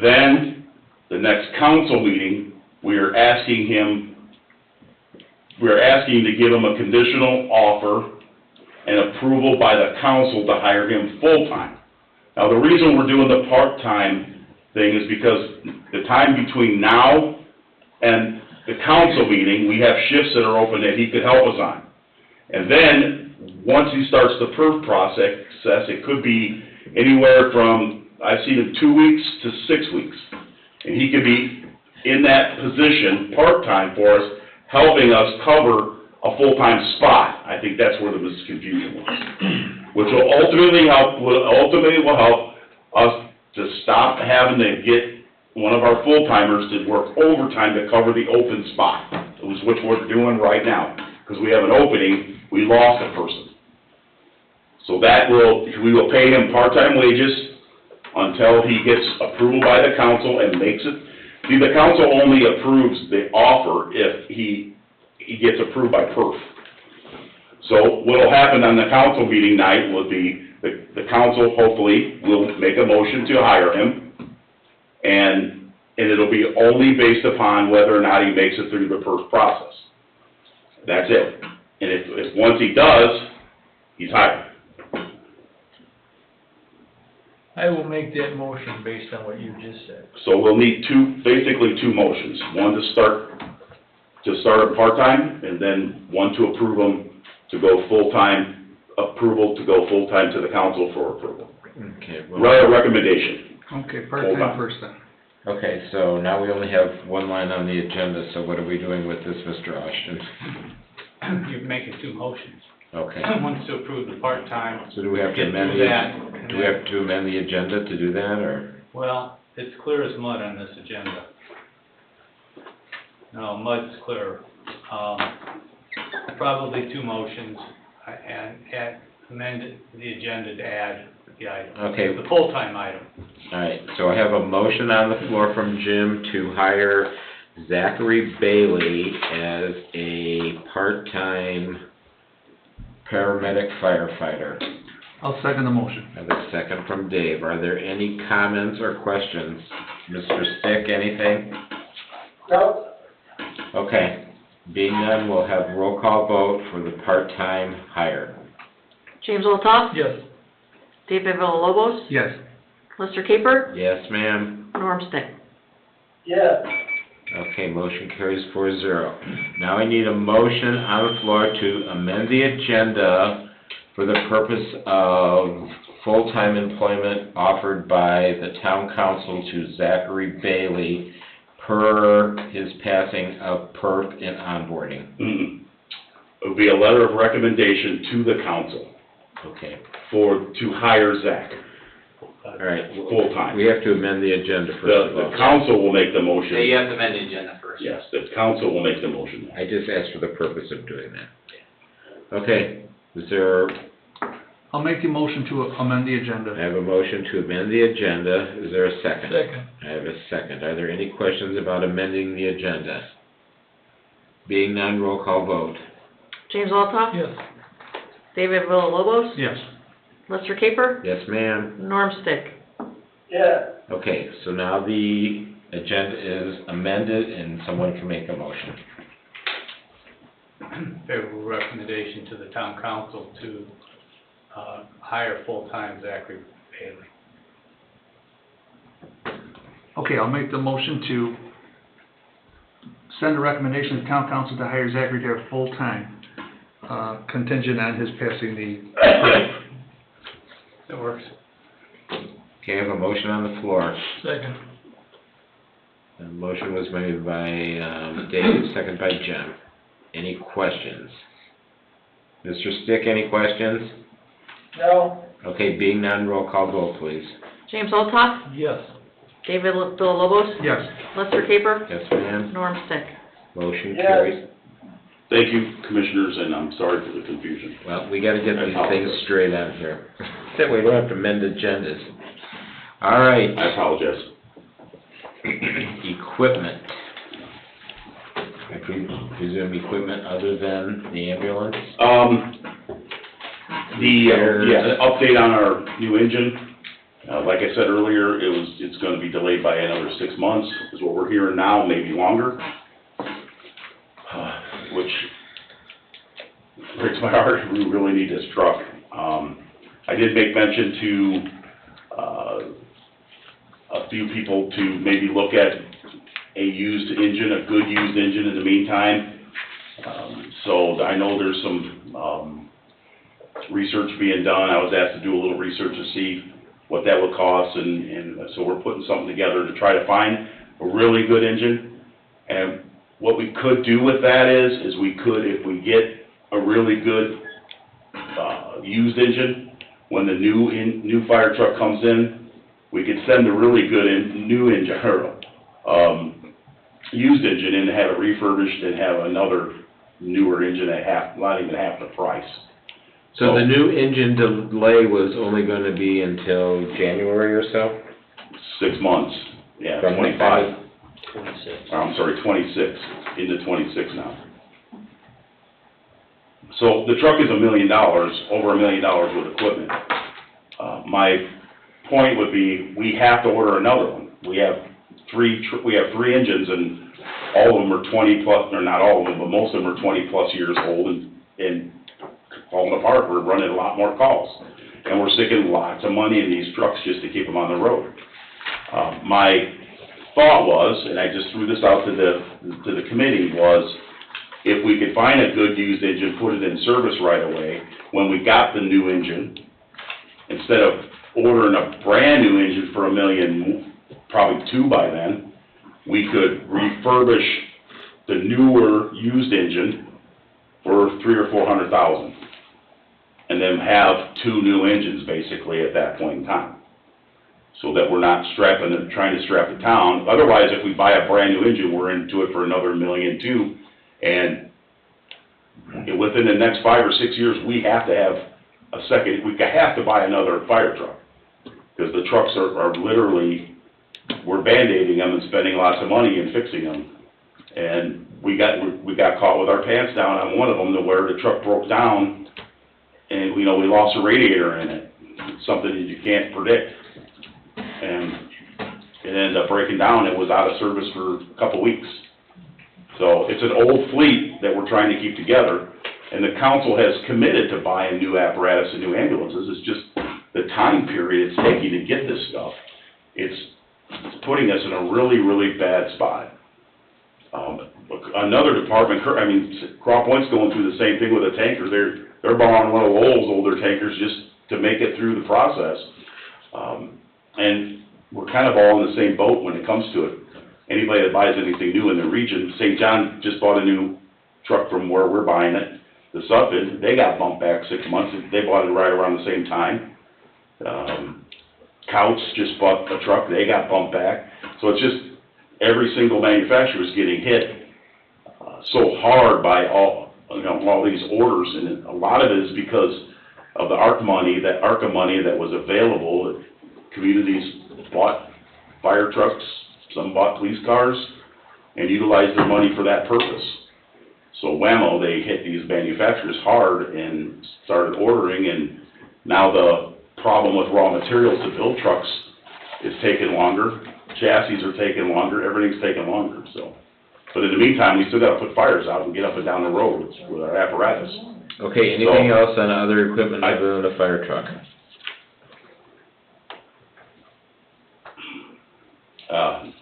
Then, the next council meeting, we are asking to give him a conditional offer and approval by the council to hire him full-time. Now, the reason we're doing the part-time thing is because the time between now and the council meeting, we have shifts that are open that he could help us on. And then, once he starts the PERF process, it could be anywhere from, I've seen it 2 weeks to 6 weeks. And he could be in that position, part-time for us, helping us cover a full-time spot. I think that's where the confusion was. Which will ultimately help us to stop having to get one of our full-timers to work overtime to cover the open spot, which we're doing right now. Because we have an opening, we lost a person. So we will pay him part-time wages until he gets approval by the council and makes it. See, the council only approves the offer if he gets approved by PERF. So what'll happen on the council meeting night will be, the council hopefully will make a motion to hire him, and it'll be only based upon whether or not he makes it through the PERF process. That's it. And if once he does, he's hired. I will make that motion based on what you just said. So we'll need basically two motions. One to start him part-time, and then one to approve him to go full-time, approval to go full-time to the council for approval. Okay, Recommendation. Okay, part-time Full-time. first then. Okay, so now we only have one line on the agenda, so what are we doing with this, Mr. Austin? You're making two motions. Okay. One's to approve the part-time. So do we have to amend the agenda to do that, or? Well, it's clear as mud on this agenda. No, mud's clear. Probably two motions, and amend the agenda to add the item. Okay. The full-time item. All right, so I have a motion on the floor from Jim to hire Zachary Bailey as a part-time paramedic firefighter. I'll second the motion. I have a second from Dave. Are there any comments or questions? Mr. Stick, anything? No, Okay, being none, we'll have roll call vote for the part-time hire. James Olthoff? Yes. David Villalobos? Yes. Lester Caper? Yes, ma'am? Norm Stick? yes, Okay, motion carries 4-0. Now I need a motion on the floor to amend the agenda for the purpose of full-time employment offered by the town council to Zachary Bailey per his passing of perf and onboarding. It would be a letter of recommendation to the council Okay, to hire Zach, all right. full-time. We have to amend the agenda first of The all. council will make the motion. Yeah, you have to amend the agenda first. Yes, the council will make the motion. I just asked for the purpose of doing that. Okay, is there, I'll make the motion to amend the I agenda. have a motion to amend the agenda. Is there a second? Second. I have a second. Are there any questions about amending the agenda? Being none, roll call vote. James Olthoff? Yes. David Villalobos? Yes. Lester Caper? Yes, ma'am? Norm Stick? yes. Okay, so now the agenda is amended and someone can make a motion. Favorable recommendation to the town council to hire full-time Zachary Bailey. Okay, I'll make the motion to send a recommendation to town council to hire Zachary to have full-time, contingent on his passing the, That works. Okay, I have a motion on the floor. Second. The motion was made by Dave, second by Jim. Any questions? Mr. Stick, any questions? No, Okay, being none, roll call vote, please. James Olthoff? Yes. David Villalobos? yes. Lester Caper? Yes, ma'am? Norm Stick? Motion Yes. carries. Thank you, commissioners, and I'm sorry for the confusion. Well, we gotta get these things straight on here. That way we don't have to amend agendas. All right. I apologize. Equipment. I presume equipment other than the ambulance? The update on our new engine, like I said earlier, it's gonna be delayed by another 6 months, is what we're hearing now, maybe longer. Which breaks my heart, we really need this truck. I did make mention to, a few people to maybe look at a used engine, a good used engine in the meantime. So I know there's some, research being done. I was asked to do a little research to see what that would cost, and so we're putting something together to try to find a really good engine. And what we could do with that is we could, if we get a really good, used engine, when the new fire truck comes in, we could send a really good new engine, or, used engine in to have it refurbished and have another newer engine at not even half the price. So the new engine delay was only gonna be until January or so? 6 months, yeah, From 25, 26. or I'm sorry, 26, into 26 now. So the truck is $1 million, over $1 million with equipment. My point would be, we have to order another one. We have three engines, and all of them are 20 plus, or not all of them, but most of them are 20 plus years old and falling apart. We're running a lot more calls, and we're sticking lots of money in these trucks just to keep them on the road. My thought was, and I just threw this out to the committee, was if we could find a good used engine, put it in service right away, when we got the new engine, instead of ordering a brand new engine for $1 million, probably $2 million by then, we could refurbish the newer used engine for $300,000 or $400,000, and then have 2 new engines basically at that point in time. so that we're not trying to strap the town. Otherwise, if we buy a brand new engine, we're into it for another $1 million too, and within the next 5 or 6 years, we have to have we have to buy another fire truck, because the trucks are literally, we're Band-Aiding them and spending lots of money and fixing them. And we got caught with our pants down on one of them to where the truck broke down, and, we lost a radiator in it, something that you can't predict. And it ended up breaking down, it was out of service for a couple weeks. So it's an old fleet that we're trying to keep together, and the council has committed to buying new apparatus and new ambulances. It's just the time period it's taking to get this stuff. It's putting us in a really, really bad spot. Another department, Cross Point's going through the same thing with a tanker. They're borrowing one of Lowell's older tankers just to make it through the process. And we're kind of all in the same boat when it comes to it. Anybody that buys anything new in the region, St. John just bought a new truck from where we're buying it. The Suffolk, they got bumped back 6 months. They bought it right around the same time. Couch just bought a truck. They got bumped back. So it's just every single manufacturer is getting hit so hard by all these orders, and a lot of it is because of the ARCA money that was available. Communities bought fire trucks, some bought police cars, and utilized their money for that purpose. So whammo, they hit these manufacturers hard and started ordering, and now the problem with raw materials to build trucks is taking longer. Chassis are taking longer, everything's taking longer, so. But in the meantime, we still gotta put fires out and get up and down the roads with our apparatus. Okay, anything else on other equipment other than a fire truck?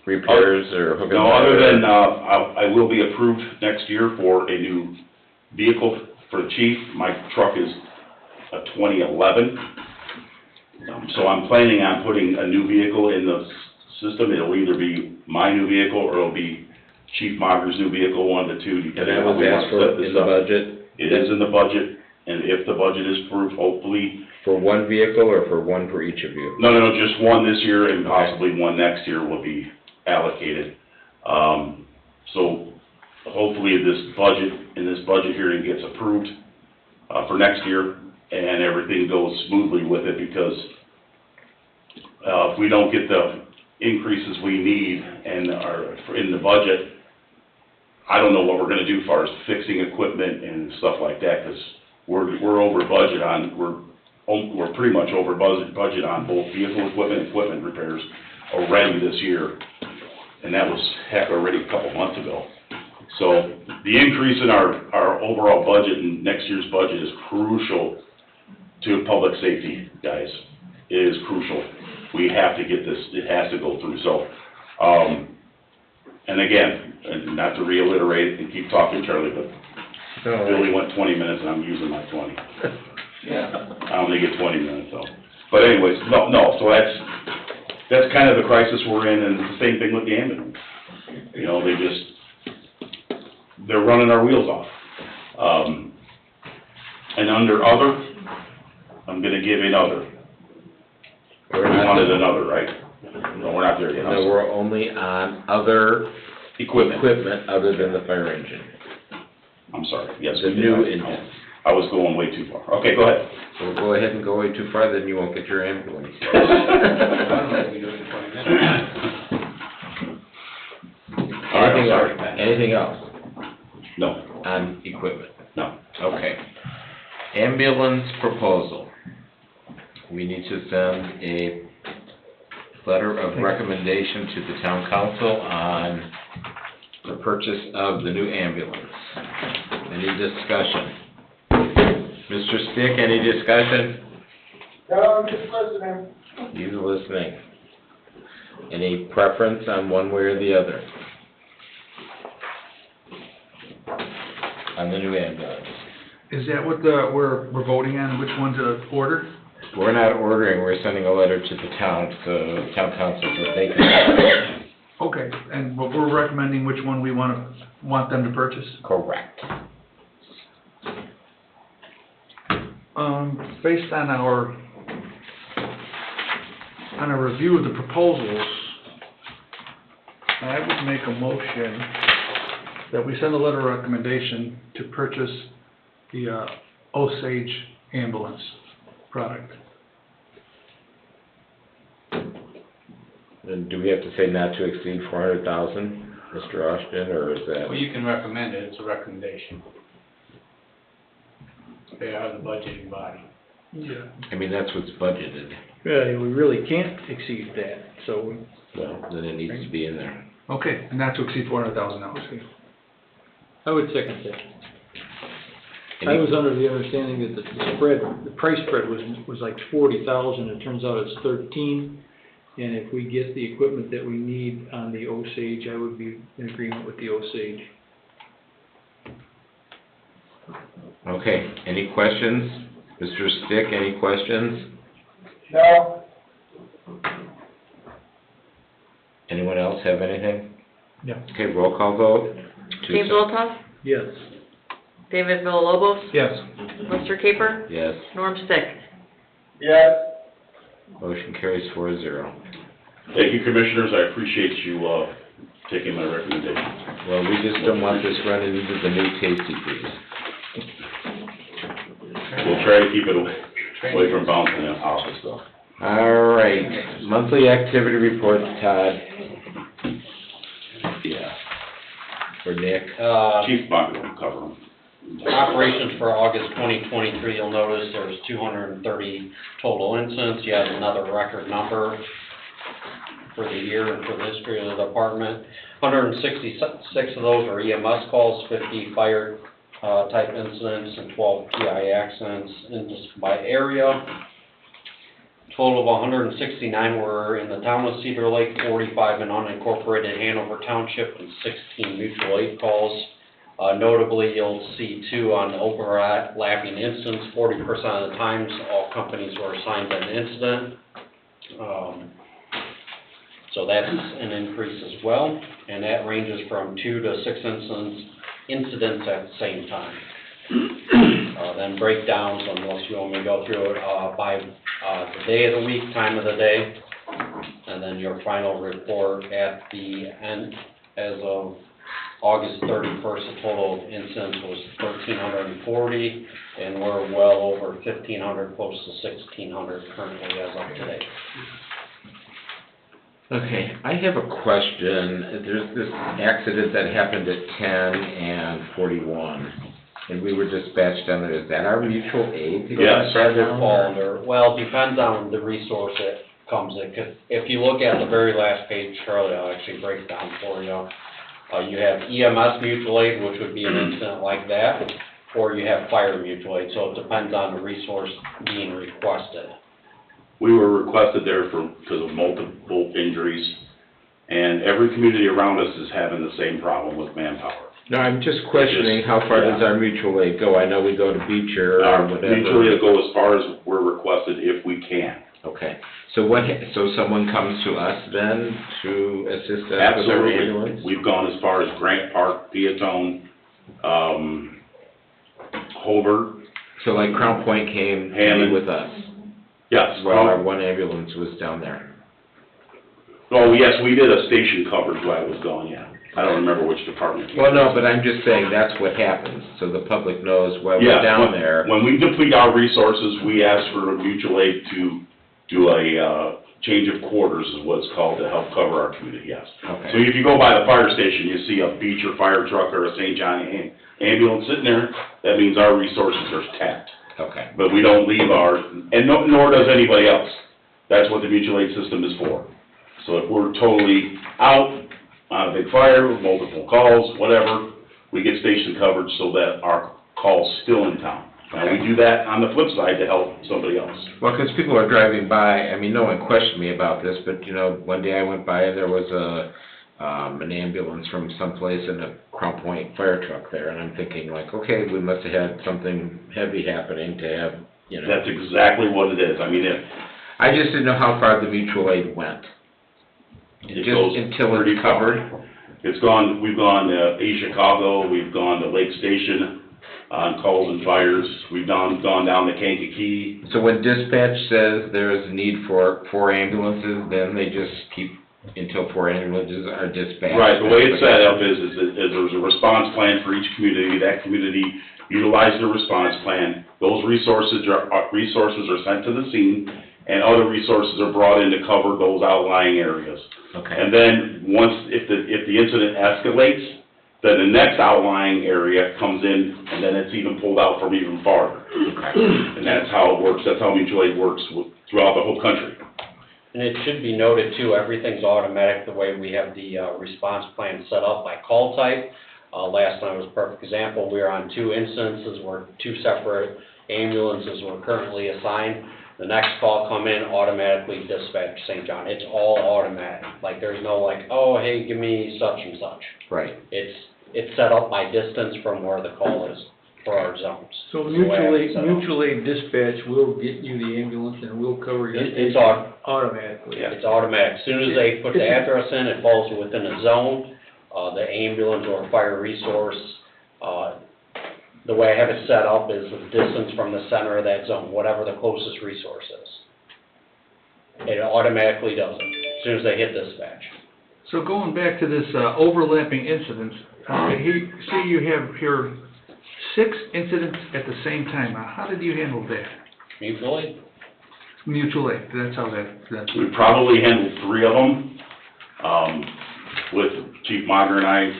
Repairs or hooking? No, other than, I will be approved next year for a new vehicle for the chief. My truck is a 2011. So I'm planning on putting a new vehicle in the system. It'll either be my new vehicle or it'll be Chief Mager's new vehicle, one of the two. And that was asked for in the budget? It is in the budget, and if the budget is approved, hopefully. For one vehicle or for one for each of you? No, just one this year and possibly one next year will be allocated. So hopefully in this budget hearing gets approved, for next year, and everything goes smoothly with it, because, if we don't get the increases we need and are in the budget, I don't know what we're gonna do as far as fixing equipment and stuff like that, because we're over budget we're pretty much over budget on both vehicle equipment repairs already this year, and that was already a couple months ago. So the increase in our overall budget and next year's budget is crucial to public safety, guys. It is crucial. We have to get this, it has to go through, so, and again, and not to reiterate and keep talking, Charlie, but Billy went 20 minutes and I'm using my 20. Yeah. I only get 20 minutes, so, but anyways, no, so that's kind of the crisis we're in, and the same thing with the ambulance. They're running our wheels off. And under other, I'm gonna give another. We wanted another, right? No, we're not there yet. No, we're only on other equipment other than the fire engine. I'm sorry, yes. The new engine. I was going way too far. Okay, go ahead. We'll go ahead and go way too far, then you won't get your ambulance. Anything else? No. On equipment? No. Okay. Ambulance proposal. We need to send a letter of recommendation to the town council on the purchase of the new ambulance. Any discussion? Mr. Stick, any discussion? No, I'm just listening. He's listening. Any preference on one way or the other? On the new ambulance? Is that what we're voting on, which one to order? We're not ordering, we're sending a letter to the town council so they can. Okay, and we're recommending which one we want them to purchase? Correct. Based on our on a review of the proposals, I would make a motion that we send a letter of recommendation to purchase the Osage ambulance product. And do we have to say not to exceed 400,000, Mr. Austin, or is that? Well, you can recommend it, it's a recommendation. They are the budgeting body. Yeah. I mean, that's what's budgeted. Yeah, we really can't exceed that, so. Well, then it needs to be in there. Okay, and not to exceed $400,000. I would second that. I Any- was under the understanding that the price spread was like 40,000, it turns out it's 13. And if we get the equipment that we need on the Osage, I would be in agreement with the Osage. Okay, any questions? Mr. Stick, any questions? No, Anyone else have anything? No. Okay, roll call vote. James Olthoff, Yes. David Villalobos, Yes. Lester Caper, Yes, Norm Stick. yes, motion carries 4-0. Thank you, commissioners, I appreciate you, taking my recommendation. Well, we just don't want this running into the new Tasty Freeze. We'll try to keep it away from bouncing in the office, though. All right, monthly activity reports, Todd. Yeah. Or Nick. Chief Bunker will cover them. Operations for August 2023, you'll notice there's 230 total incidents. You have another record number for the year and for the history of the department. 166 of those are EMS calls, 50 fire type incidents, and 12 PI accidents by area. Total of 169 were in the town of Cedar Lake, 45 in unincorporated Hanover Township, and 16 mutual aid calls. Notably, you'll see 2 on overlapping incidents. 40% of the times, all companies were assigned an incident. So that's an increase as well, and that ranges from 2 to 6 incidents at the same time. Then breakdowns, unless you want me to go through it, by the day of the week, time of the day, and then your final report at the end. As of August 31st, the total of incidents was 1,340, and we're well over 1,500, close to 1,600 currently as of today. Okay, I have a question. There's this accident that happened at 10 and 41, and we were dispatched down there. Is that our mutual aid? to go Yes. down there? Fall under, well, it depends on the resource that comes in, 'cause if you look at the very last page, Charlie, I'll actually break down for you. You have EMS mutual aid, which would be an incident like that, or you have fire mutual aid, so it depends on the resource being requested. We were requested there because of multiple injuries, and every community around us is having the same problem with manpower. No, I'm just questioning how far does our mutual aid go? I know we go to Beecher or whatever. Mutually, it'll go as far as we're requested if we can. Okay, so someone comes to us then to assist us with our Absolutely. ambulance? We've gone as far as Grant Park, Peatone, Hobart. So like Crown Point came to be Hammond. with us Yes. while our one ambulance was down there? Oh, yes, we did a station coverage while I was gone, yeah. I don't remember which department. Well, no, but I'm just saying that's what happens, so the public knows while we're Yes, down there. When we deplete our resources, we ask for mutual aid to do a change of quarters is what it's called, to help cover our community, yes. So Okay, if you go by the fire station, you see a Beecher fire truck or a St. John ambulance sitting there, that means our resources are tapped. okay, But we don't leave ours, and nor does anybody else. That's what the mutual aid system is for. So if we're totally out on a big fire, multiple calls, whatever, we get station coverage so that our call's still in town. And we do that on the flip side to help somebody else. well, 'cause people are driving by, I mean, no one questioned me about this, but, you know, one day I went by and there was an ambulance from someplace and a Crown Point fire truck there, and I'm thinking like, okay, we must have had something heavy happening to have, you know. That's exactly what it is. I mean, I just didn't know how far the mutual aid went. it Just goes until pretty it's far. covered? It's gone, we've gone to East Chicago, we've gone to Lake Station, on calls and fires. We've gone down to Kankakee. So when dispatch says there is a need for 4 ambulances, then they just keep until 4 ambulances are dispatched? Right, the way it's set up is there's a response plan for each community. That community utilizes the response plan. Those resources are sent to the scene, and other resources are brought in to cover those outlying areas. Okay. And then, if the incident escalates, then the next outlying area comes in, and then it's even pulled out from even farther. And that's how it works, that's how mutual aid works throughout the whole country. And it should be noted too, everything's automatic the way we have the response plan set up by call type. Last night was a perfect example. We are on 2 instances where 2 separate ambulances were currently assigned. The next call come in, automatically dispatch St. John. It's all automatic. Like, there's no like, oh, hey, give me such and such. Right. It's set up by distance from where the call is for our zones. So That's the way I have it set up. mutual aid dispatch will get you the ambulance and will cover your It's automatically. It's automatic. As soon as they put the address in, it falls within a zone. The ambulance or fire resource, the way I have it set up is the distance from the center of that zone, whatever the closest resource is. It automatically does it, as soon as they hit dispatch. So going back to this overlapping incidents, say you have here 6 incidents at the same time. Now, how did you handle that? Mutual aid? Mutual aid, that's how that's. We probably handled 3 of them, with Chief Mager and I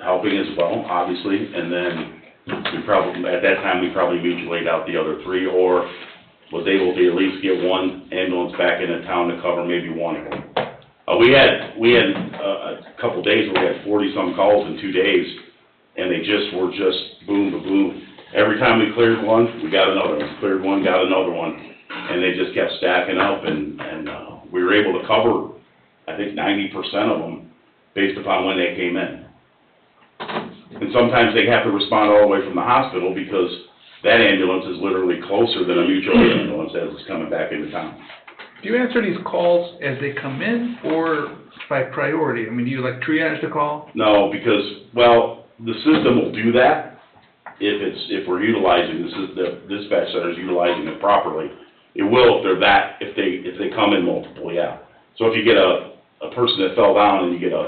helping as well, obviously, and then at that time, we probably mutual aid out the other 3, or was able to at least get 1 ambulance back into town to cover maybe 1 of them. We had a couple days where we had 40-some calls in 2 days, and they were just boom, boom. Every time we cleared one, we got another one. Cleared one, got another one, and they just kept stacking up, and we were able to cover, I think, 90% of them based upon when they came in. And sometimes they have to respond all the way from the hospital because that ambulance is literally closer than a mutual aid ambulance as it's coming back into town. Do you answer these calls as they come in or by priority? I mean, do you like triage the call? No, because, well, the system will do that if we're utilizing, the dispatch center's utilizing it properly. It will if they come in multiple, yeah. So if you get a person that fell down and you get a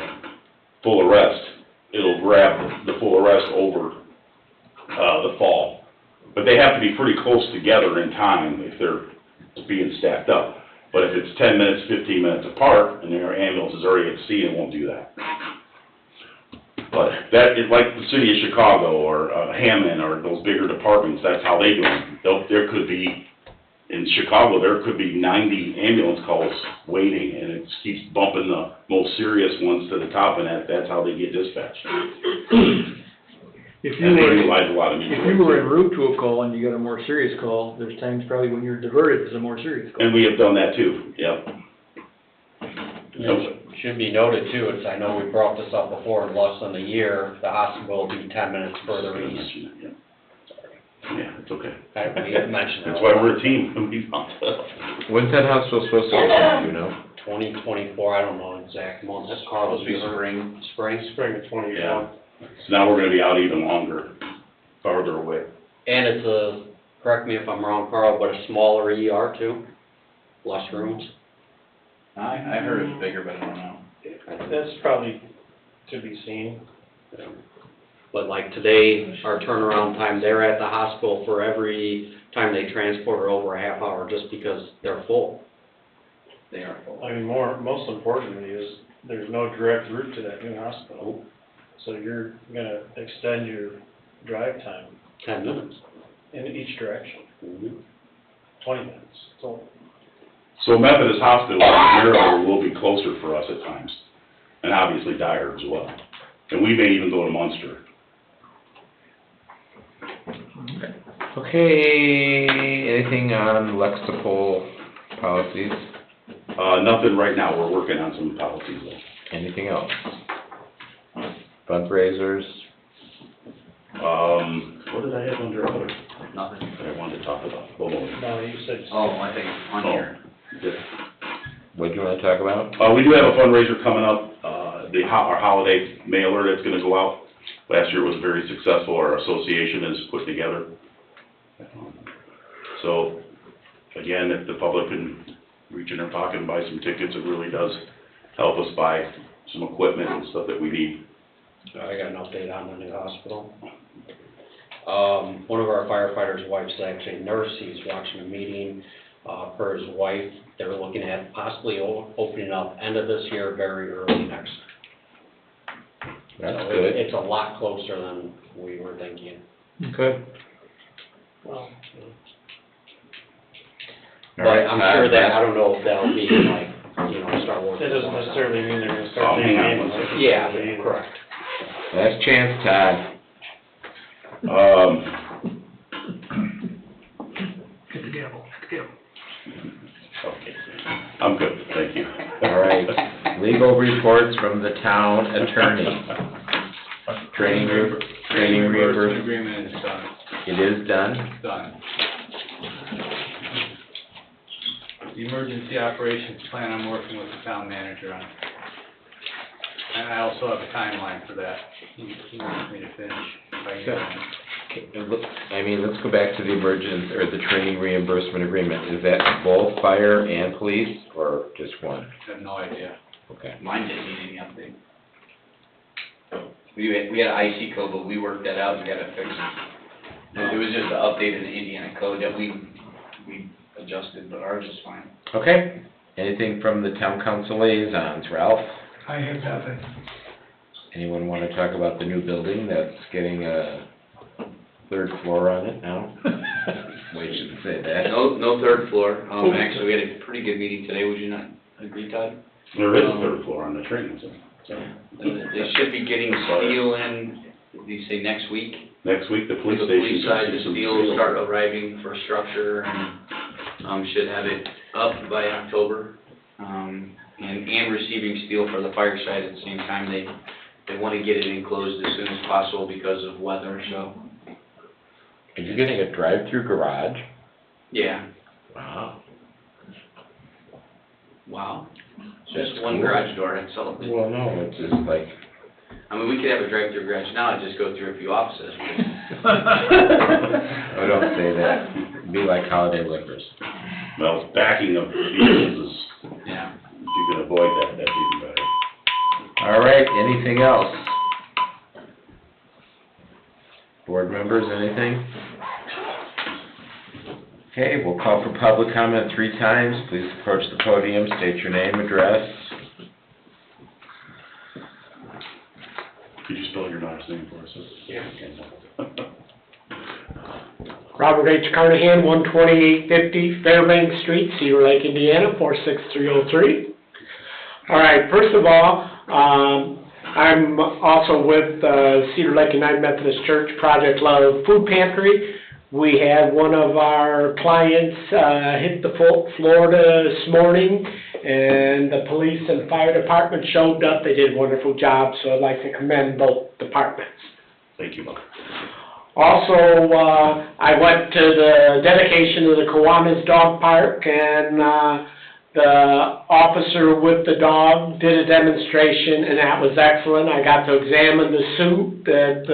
full arrest, it'll grab the full arrest over the fall. But they have to be pretty close together in time if they're being stacked up. But if it's 10 minutes, 15 minutes apart, and their ambulance is already at sea, it won't do that. But that is like the city of Chicago or Hammond or those bigger departments, that's how they do it. There could be, in Chicago, there could be 90 ambulance calls waiting, and it keeps bumping the most serious ones to the top, and that's how they get dispatched. And they utilize a lot of mutual aid. If you were en route to a call and you got a more serious call, there's times probably when you're diverted, it's a more serious call. And we have done that too, yep. It should be noted too, I know we brought this up before, in less than a year, the hospital will be 10 minutes further east. Yeah, it's okay. We had mentioned that. That's why we're a team. When's that hospital supposed to open, do you know? 2024, I don't know exact months. Carl, Supposed to be spring. Spring of 21. Yeah. So now we're gonna be out even longer, farther away. And it's correct me if I'm wrong, Carl, but a smaller ER too? Less rooms? I heard it's bigger, but I don't know. That's probably to be seen. But like today, our turnaround time, they're at the hospital for every time they transport her over a half hour just because they're full. They are full. I mean, most importantly is there's no direct route to that new hospital. So you're gonna extend your drive time 10 minutes. in each direction, 20 minutes, so. So Methodist Hospital, Maryland will be closer for us at times, and obviously Dyer as well. And we may even go to Munster. Okay, anything on Lexipol policies? Nothing right now, we're working on some policies though. Anything else? Fundraisers? What did I have under other Nothing. that I wanted to talk about? Hold on. No, you said. Oh, I think on here. What do you wanna talk about? We do have a fundraiser coming up, our holiday mailer that's gonna go out, Last year was very successful, our association is put together. So, again, if the public can reach in their pocket and buy some tickets, it really does help us buy some equipment and stuff that we need. I got an update on the new hospital. One of our firefighters' wife's actually a nurse, he's watching a meeting, for his wife. They're looking at possibly opening up end of this year, very early next. That's So good. It's a lot closer than we were thinking. Good. Well, But I'm sure that, I don't know if that'll be like, start working. That doesn't necessarily mean they're gonna I'll start hang paying on one ambulance. second. Yeah, correct. Last chance, Todd. Hit the gavel, hit the gavel. Okay, I'm good, thank you. All right, legal reports from the town attorney. Training reimbursement. Agreement is done. It is done. It's done. The emergency operations plan, I'm working with the town manager on. And I also have a timeline for that. He wants me to finish by year-end. Let's go back to the emergency, or the training reimbursement agreement. Is that both fire and police, or just one? I have no idea. Okay. Mine didn't need any update. We had an IC code, but we worked that out and got it fixed. It was just an update in the Indiana code that we adjusted, but ours is fine. Okay. Anything from the town council liaisons? Ralph? I have nothing. Anyone want to talk about the new building that's getting a third floor on it now? We shouldn't say that. No third floor. Actually, we had a pretty good meeting today. Would you not agree, Todd? There is a third floor on the training center. They should be getting steel in, did you say next week? Next week, the police The station. police side, the steel will start arriving for structure and, should have it up by October. And receiving steel for the fire side at the same time. They want to get it enclosed as soon as possible because of weather, so, Are you getting a drive-through garage? yeah. Wow. Wow. That's Just one cool. garage door, that's all. Well, no, it's just like, I mean, we could have a drive-through garage now, and just go through a few offices. oh, don't say that. Be like Holiday Liquors. Well, backing of vehicles is, Yeah. if you can avoid that, that's even better. All right, anything else? Board members, anything? Okay, we'll call for public comment 3 times. Please approach the podium, state your name, address. Could you spell your last name for us? Yeah. Robert H. Carnahan, 12850 Fairbanks Street, Cedar Lake, Indiana, 46303. All right, first of all, I'm also with Cedar Lake United Methodist Church Project Love Food Pantry. We had one of our clients hit the floor this morning, and the police and fire department showed up. They did a wonderful job, so I'd like to commend both departments. Thank you. Also, I went to the dedication of the Kiwanis Dog Park, and the officer with the dog did a demonstration, and that was excellent. I got to examine the suit that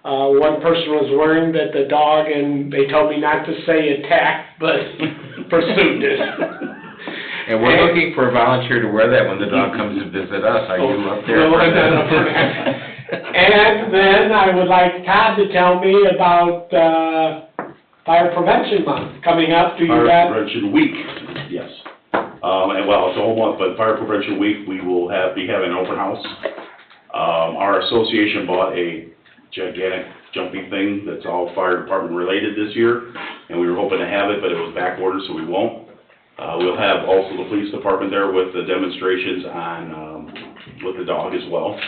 one person was wearing, that the dog, and they told me not to say attacked, but pursued it. And we're looking for a volunteer to wear that when the dog comes to visit us. Are you up there? No, I'm not up for that. And then I would like Todd to tell me about Fire Prevention Month coming up. Do you Fire got? Prevention Week, yes. And well, it's a whole month, but Fire Prevention Week, we will be having an open house. Our association bought a gigantic jumpy thing that's all fire department related this year, and we were hoping to have it, but it was back ordered, so we won't. We'll have also the police department there with the demonstrations on, with the dog as well.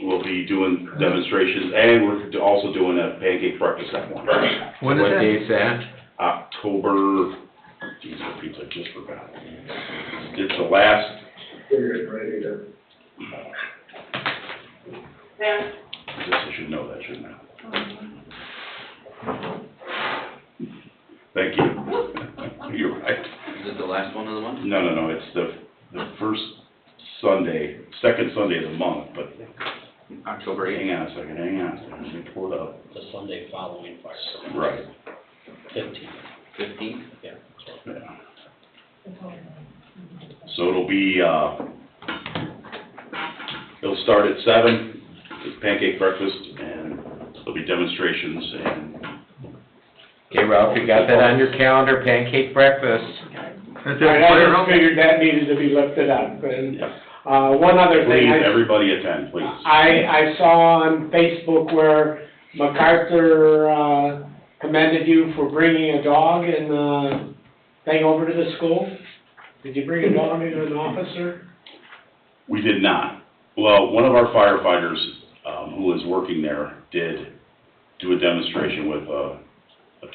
We'll be doing demonstrations, and we're also doing a pancake breakfast at 1. What date's that? October, geez, what pizza, I just forgot. It's the last. I guess I should know that, shouldn't I? Thank you. You're right. Is it the last one of the month? No, it's the first Sunday, second Sunday of the month, but October Hang 8th. on a second, let me pull it up. The Sunday following fire. Right. 15th. 15th? Yeah. Yeah. So it'll be, it'll start at 7, with pancake breakfast, and there'll be demonstrations and. Okay, Ralph, you got that on your calendar, pancake breakfast? All right, I just figured that needed to be lifted up, and, one other thing. Please, everybody attend, please. I saw on Facebook where MacArthur, commended you for bringing a dog and, thing over to the school. Did you bring a dog into an officer? We did not. Well, one of our firefighters, who was working there, did do a demonstration with, a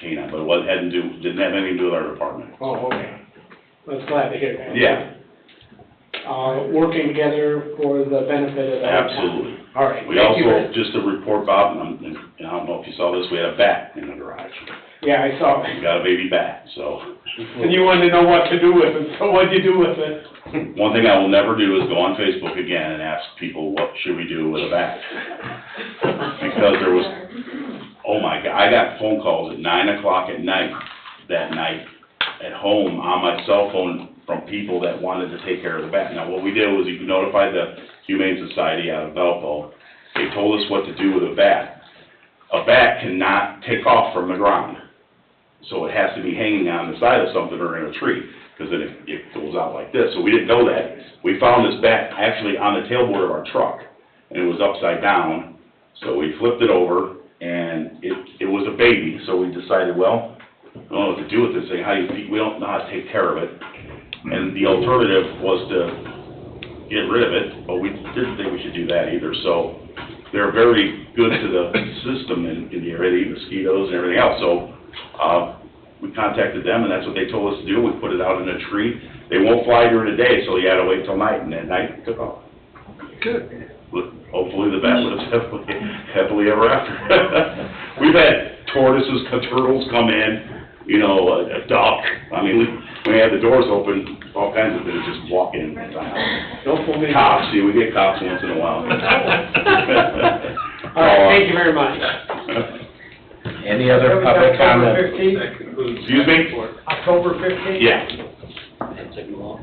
canine, but didn't have anything to do with our department. Oh, okay. I was glad to hear that. Yeah. Working together for the benefit of the whole town. Absolutely. All right. We thank you also, very- just to report, Bob, and I don't know if you saw this, we had a bat in the garage. Yeah, I saw We it. got a baby bat, so. And you wanted to know what to do with it, so what'd you do with it? One thing I will never do is go on Facebook again and ask people, what should we do with a bat? Because there was, oh my God, I got phone calls at 9 o'clock at night, that night, at home, on my cell phone, from people that wanted to take care of the bat. Now, what we did was we notified the Humane Society out of Valpo. They told us what to do with a bat. A bat cannot take off from the ground. So it has to be hanging on the side of something or in a tree, because then it goes out like this. So we didn't know that. We found this bat actually on the tailboard of our truck, and it was upside down. So we flipped it over, and it was a baby. So we decided, well, I don't know what to do with this thing. We don't know how to take care of it. And the alternative was to get rid of it, but we didn't think we should do that either. So they're very good to the system in the area, they eat mosquitoes and everything else. So we contacted them, and that's what they told us to do. We put it out in a tree. They won't fly during the day, so you had to wait till night, and at night it took off. Good. But hopefully the bat lives happily ever after. We've had tortoises, turtles come in, you know, a duck. I mean, when we had the doors open, all kinds of things just walk in. Don't fool me. Cops, we get cops once in a while. All right, thank you very much. Any other public October comment? 15th? Excuse me? October 15th? Yeah. That's a law.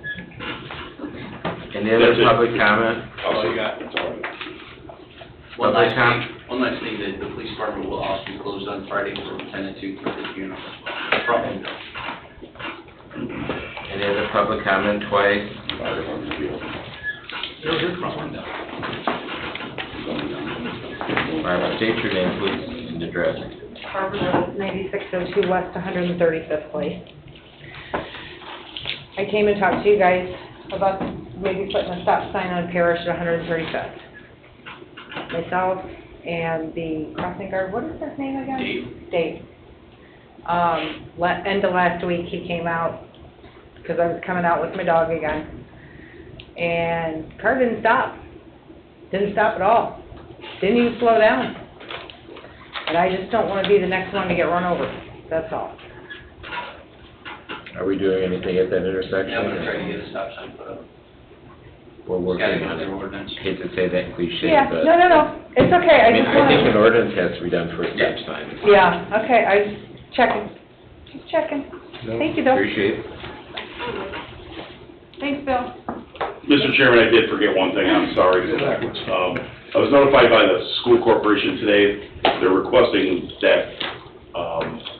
Any other That's it. public comment? That's all you got. That's all I got. One Public last comment? thing, the police department will also be closed on Friday from 10 to 2 for the funeral as well. Probably no. Any other public comment twice? Barbara, state your name, please, and address. Barbara Rose, 9602 West 135th Place. I came and talked to you guys about maybe putting a stop sign on Parish at 135th. Myself and the crossing guard, what is his name again? Dave. End of last week, he came out, because I was coming out with my dog again, and car didn't stop. Didn't stop at all. Didn't even slow down. And I just don't want to be the next one to get run over, that's all. Are we doing anything at that intersection? Yeah, I'm gonna try to get a stop sign put up. We're It's gotta working go on their it. ordinance. Hate to say that cliche, Yeah, but. no, it's okay, I I mean, just I think an want ordinance has to be done for a stop sign. to, yeah, okay, I was checking, just checking. No, Thank you, Bill. Appreciate it. Thanks, Bill. Mr. Chairman, I did forget one thing, I'm sorry. I was notified by the school corporation today, they're requesting that,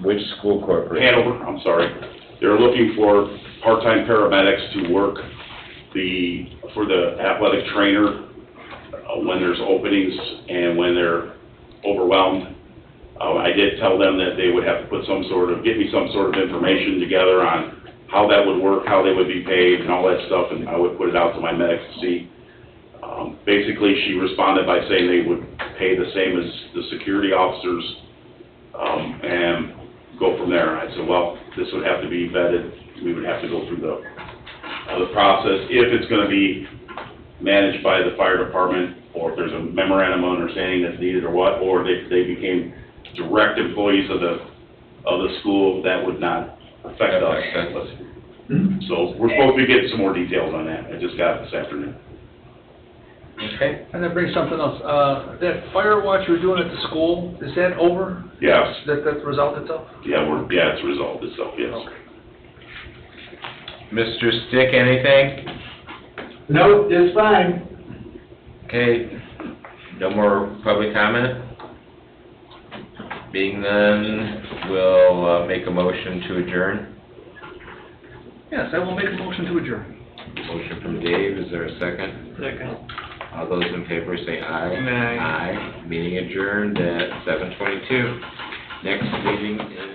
Which school corporation? Hanover, I'm sorry, they're looking for part-time paramedics to work for the athletic trainer, when there's openings and when they're overwhelmed. I did tell them that they would have to get me some sort of information together on how that would work, how they would be paid and all that stuff, and I would put it out to my medics to see. Basically, she responded by saying they would pay the same as the security officers, and go from there. I said, well, this would have to be vetted, we would have to go through the process, if it's gonna be managed by the fire department, or if there's a memorandum of understanding that's needed or what, or if they became direct employees of the school, that would not affect us. So we're supposed to be getting some more details on that, I just got it this afternoon. Okay. And that brings something else, that fire watch we're doing at the school, is that over? Yes, That resolved itself? it's resolved itself, yes. Mr. Stick, anything? No, it's fine. Okay, no more public comment? Being none, we'll make a motion to adjourn. Yes, I will make a motion to adjourn. Motion from Dave, is there a second? Second. All those in favor say aye. Aye. Aye. Meeting adjourned at 7:22. Next meeting is